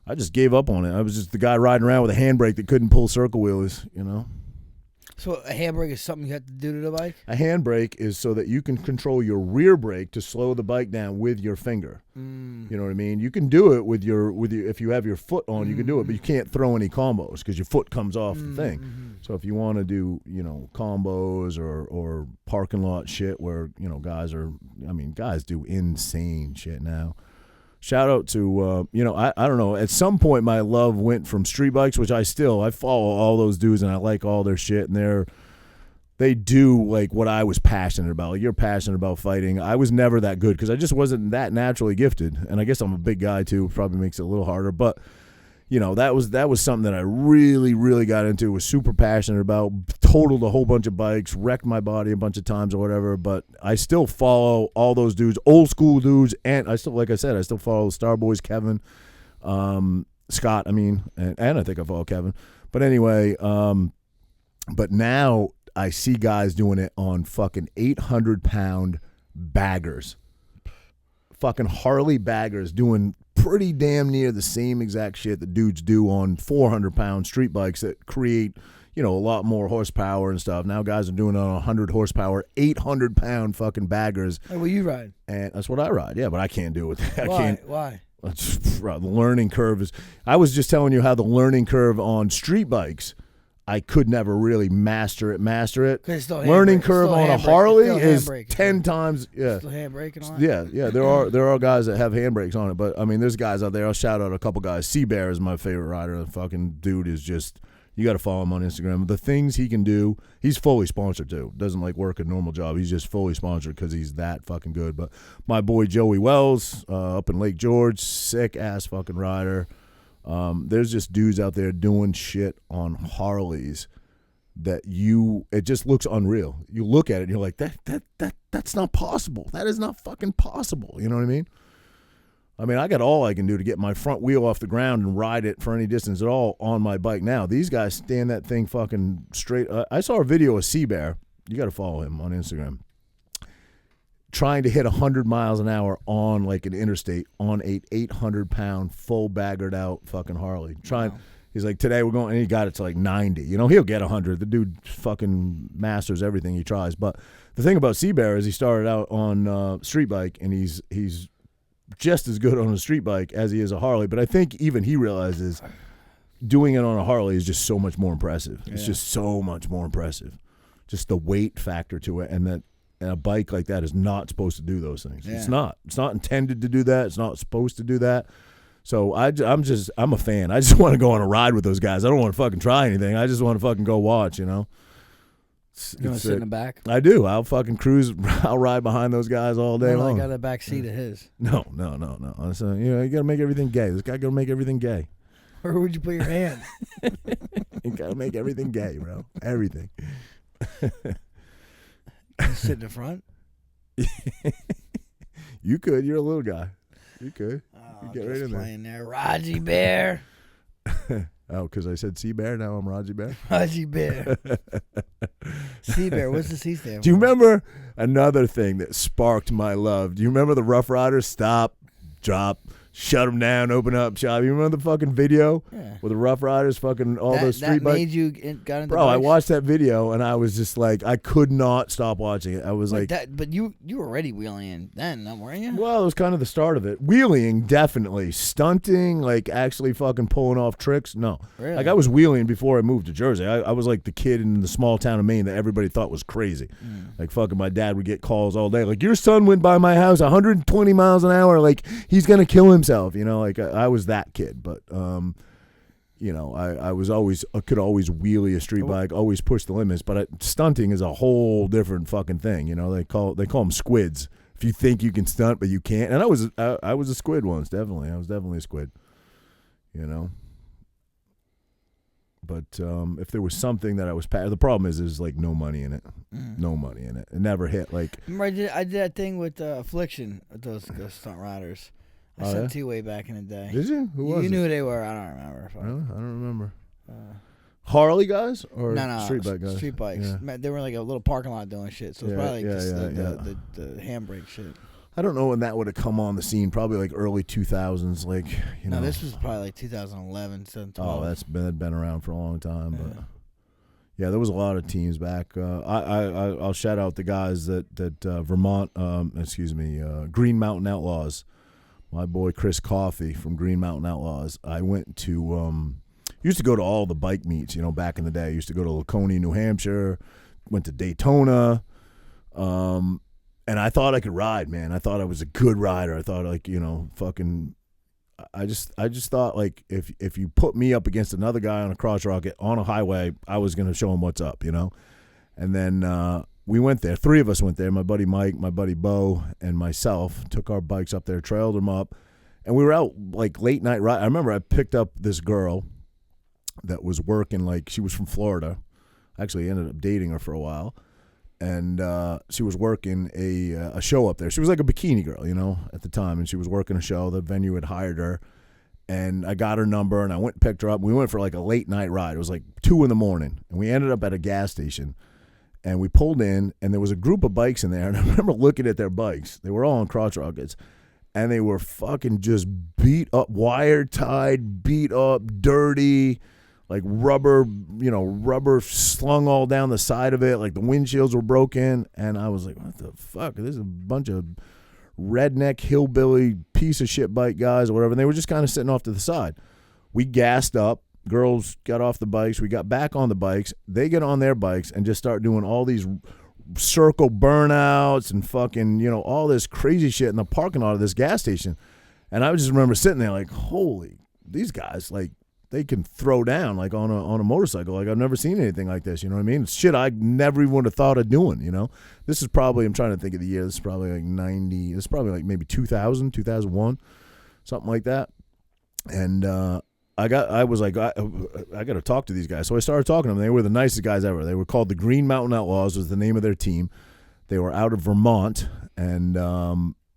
[SPEAKER 1] I just gave up on it. I was just the guy riding around with a handbrake that couldn't pull circle wheelies,
[SPEAKER 2] So a handbrake is something you have to do to the bike?
[SPEAKER 1] A handbrake is so that you can control your rear brake to slow the bike down with your finger. You know what I mean? You can do it with your if you have your foot on, you can do it, but you can't throw any combos because your foot comes off the thing. So if you want to do, combos or parking lot shit where, guys do insane shit now. shout out to, I don't know. At some point, my love went from street bikes, which I follow all those dudes, and I like all their shit, and they do like what I was passionate about. Like, you're passionate about fighting. I was never that good because I just wasn't that naturally gifted, and I guess I'm a big guy too. Probably makes it a little harder, but that was something that I really, really got into. Was super passionate about. Totaled a whole bunch of bikes, wrecked my body a bunch of times or whatever. But I still follow all those dudes, old school dudes, and I still, like I said, I still follow the Star Boys, Kevin, Scott. I mean, and I think I follow Kevin. But anyway, but now I see guys doing it on fucking 800-pound baggers, fucking Harley baggers doing pretty damn near the same exact shit that dudes do on 400-pound street bikes that create, a lot more horsepower and stuff. Now guys are doing it on 100 horsepower, 800-pound fucking baggers.
[SPEAKER 2] Hey, well, you ride.
[SPEAKER 1] And that's what I ride. Yeah, but I can't do it.
[SPEAKER 2] Why?
[SPEAKER 1] The learning curve is. I was just telling you how the learning curve on street bikes, I could never really master it. Learning curve on a Harley is 10 times. Yeah.
[SPEAKER 2] Still handbraking on
[SPEAKER 1] it? Yeah. There are guys that have handbrakes on it, but I mean, there's guys out there. I'll shout out a couple guys. Seabear is my favorite rider. The fucking dude is just. You got to follow him on Instagram. The things he can do, he's fully sponsored too. Doesn't like work a normal job. He's just fully sponsored because he's that fucking good. But my boy Joey Wells up in Lake George, sick ass fucking rider. There's just dudes out there doing shit on Harleys that it just looks unreal. You look at it and you're like, that's not possible. That is not fucking possible. You know what I mean? I got all I can do to get my front wheel off the ground and ride it for any distance at all on my bike now. These guys stand that thing fucking straight. I saw a video of Seabear. You got to follow him on Instagram. Trying to hit 100 miles an hour on like an interstate on a 800-pound full baggered out fucking Harley. Wow. He's like, today we're going, and he got it to like 90. He'll get 100. The dude fucking masters everything he tries. But the thing about Seabear is he started out on street bike, and he's just as good on a street bike as he is a Harley. But I think even he realizes doing it on a Harley is just so much more impressive. Yeah. It's just so much more impressive. Just the weight factor to it, and a bike like that is not supposed to do those things. Yeah. It's not intended to do that. It's not supposed to do that. So I'm a fan. I just want to go on a ride with those guys. I don't want to fucking try anything. I just want to fucking go watch,
[SPEAKER 2] You want to sit in the back?
[SPEAKER 1] I do. I'll fucking cruise. I'll ride behind those guys all day long.
[SPEAKER 2] I got a back seat of his.
[SPEAKER 1] No. So, you got to make everything gay. This guy got to make everything gay.
[SPEAKER 2] Where would you put your hand?
[SPEAKER 1] You got to make everything gay, bro. Everything.
[SPEAKER 2] You sit in the front?
[SPEAKER 1] You could. You're a little guy. You could.
[SPEAKER 2] You get right in playing there. Raji Bear.
[SPEAKER 1] Oh, because I said Sea Bear, now I'm Raji Bear?
[SPEAKER 2] Raji Bear. Sea Bear, what's the C stand for?
[SPEAKER 1] Do you remember another thing that sparked my love? Do you remember the Rough Riders? Stop, drop, shut them down, open up shop. You remember the fucking video? Yeah. With the Rough Riders fucking all those street bikes? That
[SPEAKER 2] made you got into
[SPEAKER 1] Bro,
[SPEAKER 2] bikes?
[SPEAKER 1] I watched that video and I was just like, I could not stop watching it. I was
[SPEAKER 2] but you were already wheeling then, weren't you?
[SPEAKER 1] Well, it was kind of the start of it. Wheeling, definitely. Stunting, like actually fucking pulling off tricks, no.
[SPEAKER 2] Really?
[SPEAKER 1] Like I was wheeling before I moved to Jersey. I was like the kid in the small town of Maine that everybody thought was crazy. Like fucking my dad would get calls all day. Like, your son went by my house 120 miles an hour. Like, he's going to kill himself, like I was that kid, but I could always wheelie a street bike, always push the limits. But stunting is a whole different fucking thing. They call them squids. If you think you can stunt but you can't, and I was a squid once. Definitely, I was definitely a squid. But if there was something that I was the problem is like no money in it. No money in it. It never hit. Like,
[SPEAKER 2] remember I did that thing with Affliction with those stunt riders. I sent two way back in the day.
[SPEAKER 1] Did you? Who was it?
[SPEAKER 2] You knew who they were. I don't remember.
[SPEAKER 1] Really? I don't remember. Harley guys or
[SPEAKER 2] no,
[SPEAKER 1] street bike guys?
[SPEAKER 2] Street bikes. Yeah. They were like a little parking lot doing shit. So it's probably like the handbrake shit.
[SPEAKER 1] I don't know when that would have come on the scene. Probably like early 2000s. Like,
[SPEAKER 2] No, this was probably like 2011, 2012.
[SPEAKER 1] Oh, that's been around for a long time. But yeah, there was a lot of teams back. I'll shout out the guys that Vermont. Green Mountain Outlaws. My boy Chris Coffey from Green Mountain Outlaws. I went to used to go to all the bike meets, back in the day. I used to go to Laconia, New Hampshire, went to Daytona. And I thought I could ride, man. I thought I was a good rider. I thought like, fucking. I just thought like if you put me up against another guy on a cross rocket on a highway, I was gonna show him what's up, And then we went there. 3 of us went there. My buddy Mike, my buddy Bo, and myself took our bikes up there, trailed them up, and we were out like late night ride. I remember I picked up this girl that was working, like she was from Florida. Actually ended up dating her for a while. And she was working a show up there. She was like a bikini girl, at the time. And she was working a show. The venue had hired her. And I got her number, and I went and picked her up. We went for like a late night ride. It was like 2 a.m. And we ended up at a gas station. And we pulled in, and there was a group of bikes in there. And I remember looking at their bikes. They were all on crotch rockets. And they were fucking just beat up, wire tied, beat up, dirty. Like rubber slung all down the side of it. Like the windshields were broken. And I was like, what the fuck? This is a bunch of redneck, hillbilly, piece of shit bike guys or whatever. And they were just kind of sitting off to the side. We gassed up. Girls got off the bikes. We got back on the bikes. They get on their bikes and just start doing all these circle burnouts and fucking, all this crazy shit in the parking lot of this gas station. And I just remember sitting there like, holy, these guys, like, they can throw down like on a motorcycle. Like I've never seen anything like this. You know what I mean? It's shit I never even would have thought of doing. This is probably, I'm trying to think of the year. This is probably like 90. This is probably like maybe 2000, 2001, something like that. And I was like, I got to talk to these guys. So I started talking to them. They were the nicest guys ever. They were called the Green Mountain Outlaws was the name of their team. They were out of Vermont, and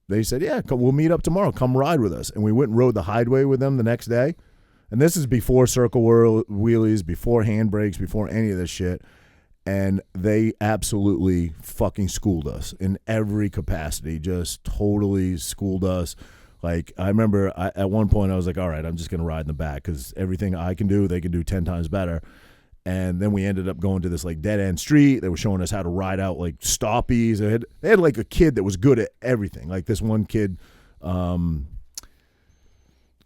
[SPEAKER 1] they said, yeah, we'll meet up tomorrow. Come ride with us. And we went and rode the highway with them the next day. And this is before circle wheelies, before handbrakes, before any of this shit. And they absolutely fucking schooled us in every capacity, just totally schooled us. Like, I remember at one point I was like, all right, I'm just going to ride in the back because everything I can do, they can do 10 times better. And then we ended up going to this like dead end street. They were showing us how to ride out like stoppies. They had like a kid that was good at everything. Like this one kid,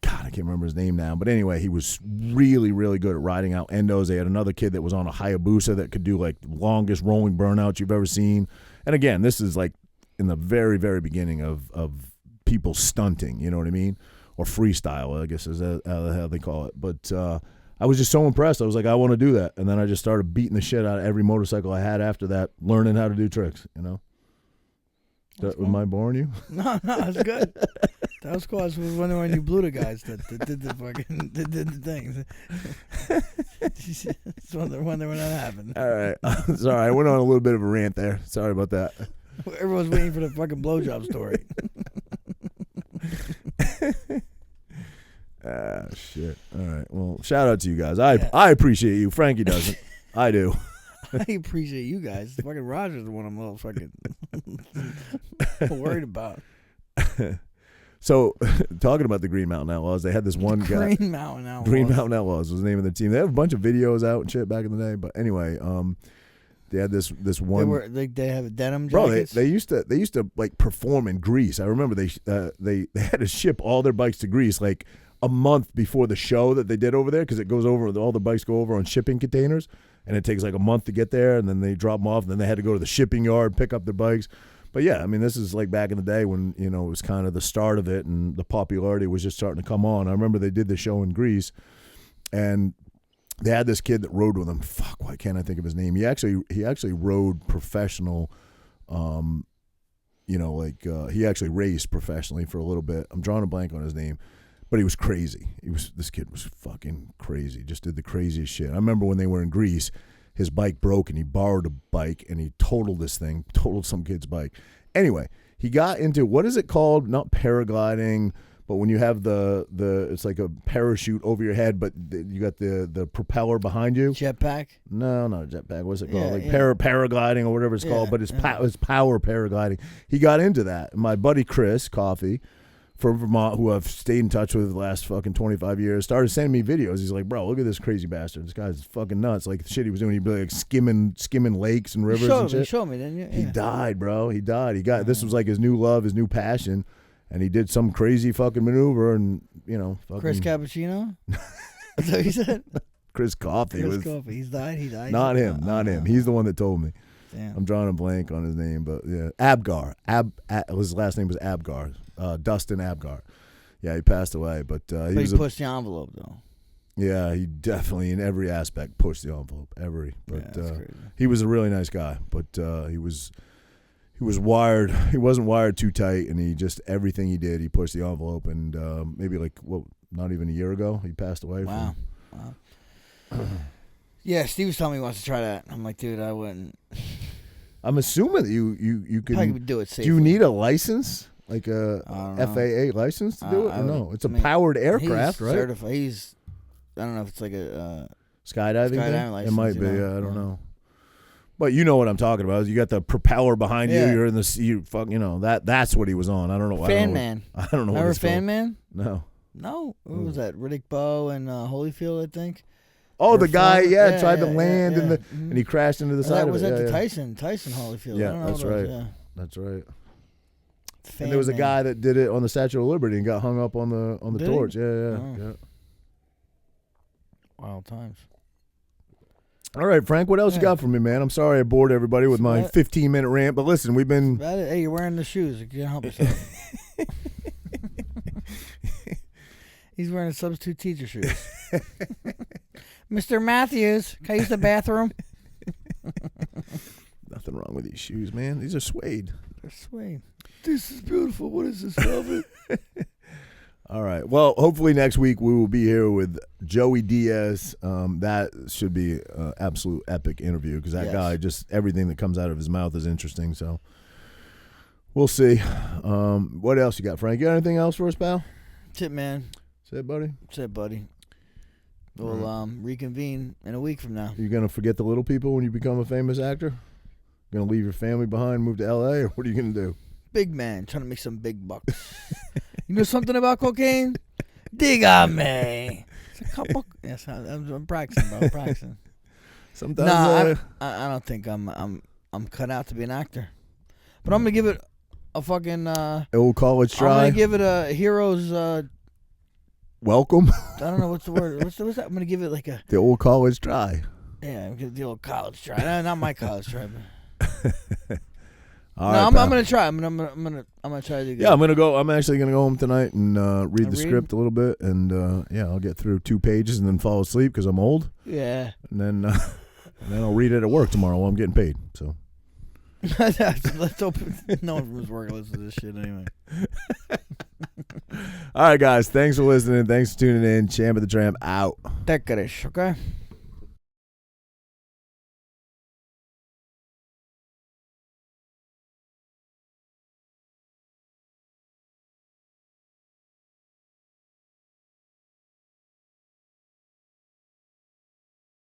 [SPEAKER 1] God, I can't remember his name now. But anyway, he was really, really good at riding out endos. They had another kid that was on a Hayabusa that could do like the longest rolling burnouts you've ever seen. And again, this is like in the very, very beginning of people stunting, you know what I mean? Or freestyle, I guess is how they call it. But I was just so impressed. I was like, I want to do that. And then I just started beating the shit out of every motorcycle I had after that, learning how to do tricks, Am I boring you?
[SPEAKER 2] No, it's good. That was cool. I was wondering when you blew the guys that did the fucking did the things. Just wondering when that happened.
[SPEAKER 1] All right. Sorry, I went on a little bit of a rant there. Sorry about that.
[SPEAKER 2] Everyone's waiting for the fucking blowjob story.
[SPEAKER 1] Shit. All right. Well, shout out to you guys. I appreciate you. Frankie doesn't. I do.
[SPEAKER 2] I appreciate you guys. Fucking Roger's the one I'm a little fucking worried about.
[SPEAKER 1] So, talking about the Green Mountain Outlaws, they had this one guy.
[SPEAKER 2] Green Mountain
[SPEAKER 1] Outlaws was the name of the team. They have a bunch of videos out and shit back in the day. But anyway, they had this one.
[SPEAKER 2] They have denim jackets.
[SPEAKER 1] Bro, they used to like perform in Greece. I remember they had to ship all their bikes to Greece like a month before the show that they did over there because it goes over. All the bikes go over on shipping containers, and it takes like a month to get there, and then they drop them off, and then they had to go to the shipping yard, pick up their bikes. But yeah, I mean, this is like back in the day when, it was kind of the start of it and the popularity was just starting to come on. I remember they did the show in Greece, and they had this kid that rode with them. Fuck, why can't I think of his name? He actually rode professional, he actually raced professionally for a little bit. I'm drawing a blank on his name. But he was crazy. This kid was fucking crazy. Just did the craziest shit. I remember when they were in Greece, his bike broke and he borrowed a bike and he totaled some kid's bike. Anyway, he got into, what is it called? Not paragliding, but when you have the it's like a parachute over your head, but you got the propeller behind you.
[SPEAKER 2] Jetpack?
[SPEAKER 1] No, not a jetpack. What's it called? Paragliding or whatever it's called, but it's power paragliding. He got into that. My buddy Chris Coffey from Vermont, who I've stayed in touch with the last fucking 25 years, started sending me videos. He's like, bro, look at this crazy bastard. This guy's fucking nuts. Like, the shit he was doing, he'd be like skimming lakes and rivers and shit.
[SPEAKER 2] You showed me, didn't you? Yeah.
[SPEAKER 1] He died, bro. He died. This was like his new love, his new passion, and he did some crazy fucking maneuver and, fucking...
[SPEAKER 2] Chris Cappuccino? That's what he said?
[SPEAKER 1] Chris Coffey.
[SPEAKER 2] Chris Coffey. He died?
[SPEAKER 1] Not him. He's the one that told me.
[SPEAKER 2] Damn.
[SPEAKER 1] I'm drawing a blank on his name, but yeah, Abgar. His last name was Abgar. Dustin Abgar. Yeah, he passed away, but
[SPEAKER 2] He pushed the envelope though.
[SPEAKER 1] Yeah, he definitely in every aspect pushed the envelope. But
[SPEAKER 2] that's crazy.
[SPEAKER 1] he was a really nice guy, but he was wired. He wasn't wired too tight, and he just everything he did, he pushed the envelope. And maybe not even a year ago, he passed away.
[SPEAKER 2] Wow. Yeah, Steve was telling me he wants to try that. I'm like, dude, I wouldn't.
[SPEAKER 1] I'm assuming that you
[SPEAKER 2] Probably
[SPEAKER 1] can
[SPEAKER 2] would do it safely.
[SPEAKER 1] Do you need a license, like a FAA license to do it? Or no, it's a powered aircraft, right?
[SPEAKER 2] Certified. I don't know if it's like a
[SPEAKER 1] skydiving thing?
[SPEAKER 2] license.
[SPEAKER 1] It might be. I don't know. But you know what I'm talking about. You got the propeller behind you. You're in the sea. That's what he was on. I don't know.
[SPEAKER 2] Fan Man.
[SPEAKER 1] I don't know.
[SPEAKER 2] Remember
[SPEAKER 1] what
[SPEAKER 2] Fan Man?
[SPEAKER 1] No.
[SPEAKER 2] What was that? Riddick Bowe and Holyfield, I think.
[SPEAKER 1] Oh, the guy, tried to land and he crashed into the side of it.
[SPEAKER 2] Was that the Tyson Holyfield?
[SPEAKER 1] Yeah,
[SPEAKER 2] I don't know
[SPEAKER 1] that's right.
[SPEAKER 2] Yeah.
[SPEAKER 1] That's right. And there was a guy that did it on the Statue of Liberty and got hung up on the torch. Yeah.
[SPEAKER 2] Wild times.
[SPEAKER 1] All right, Frank, what else you got for me, man? I'm sorry I bored everybody with my 15-minute rant, but listen, we've been...
[SPEAKER 2] Hey, you're wearing the shoes. You can't help yourself. He's wearing substitute teacher shoes. Mr. Matthews, can I use the bathroom?
[SPEAKER 1] Nothing wrong with these shoes, man. These are suede.
[SPEAKER 2] They're suede. This is beautiful. What is this, velvet?
[SPEAKER 1] All right. Well, hopefully next week we will be here with Joey Diaz. That should be an absolute epic interview because that guy, just everything that comes out of his mouth is interesting. So we'll see. What else you got, Frank? You got anything else for us, pal?
[SPEAKER 2] That's it, man.
[SPEAKER 1] That's it, buddy?
[SPEAKER 2] That's it, buddy. We'll reconvene in a week from now.
[SPEAKER 1] You going to forget the little people when you become a famous actor? Going to leave your family behind, move to L.A., or what are you going to do?
[SPEAKER 2] Big man, trying to make some big bucks. You know something about cocaine? Dig on me. It's a couple. Yes, I'm practicing, bro. I'm practicing.
[SPEAKER 1] Sometimes.
[SPEAKER 2] I don't think I'm cut out to be an actor. But I'm gonna give it a fucking
[SPEAKER 1] old college try.
[SPEAKER 2] I'm gonna give it a hero's
[SPEAKER 1] welcome.
[SPEAKER 2] I don't know what's the word. What's that? I'm gonna give it like
[SPEAKER 1] the old college try.
[SPEAKER 2] Yeah, I'm gonna the old college try. Not my college try. But
[SPEAKER 1] All
[SPEAKER 2] no,
[SPEAKER 1] right,
[SPEAKER 2] I'm gonna try. I'm gonna try to do good.
[SPEAKER 1] Yeah, I'm gonna go. I'm actually gonna go home tonight and read the script a little bit, and I'll get through 2 pages and then fall asleep because I'm old.
[SPEAKER 2] Yeah.
[SPEAKER 1] And then I'll read it at work tomorrow while I'm getting paid. So.
[SPEAKER 2] Let's hope no one from his work listens to this shit anyway.
[SPEAKER 1] All right, guys. Thanks for listening. Thanks for tuning in. Champ of the Tramp out.
[SPEAKER 2] Take it, okay?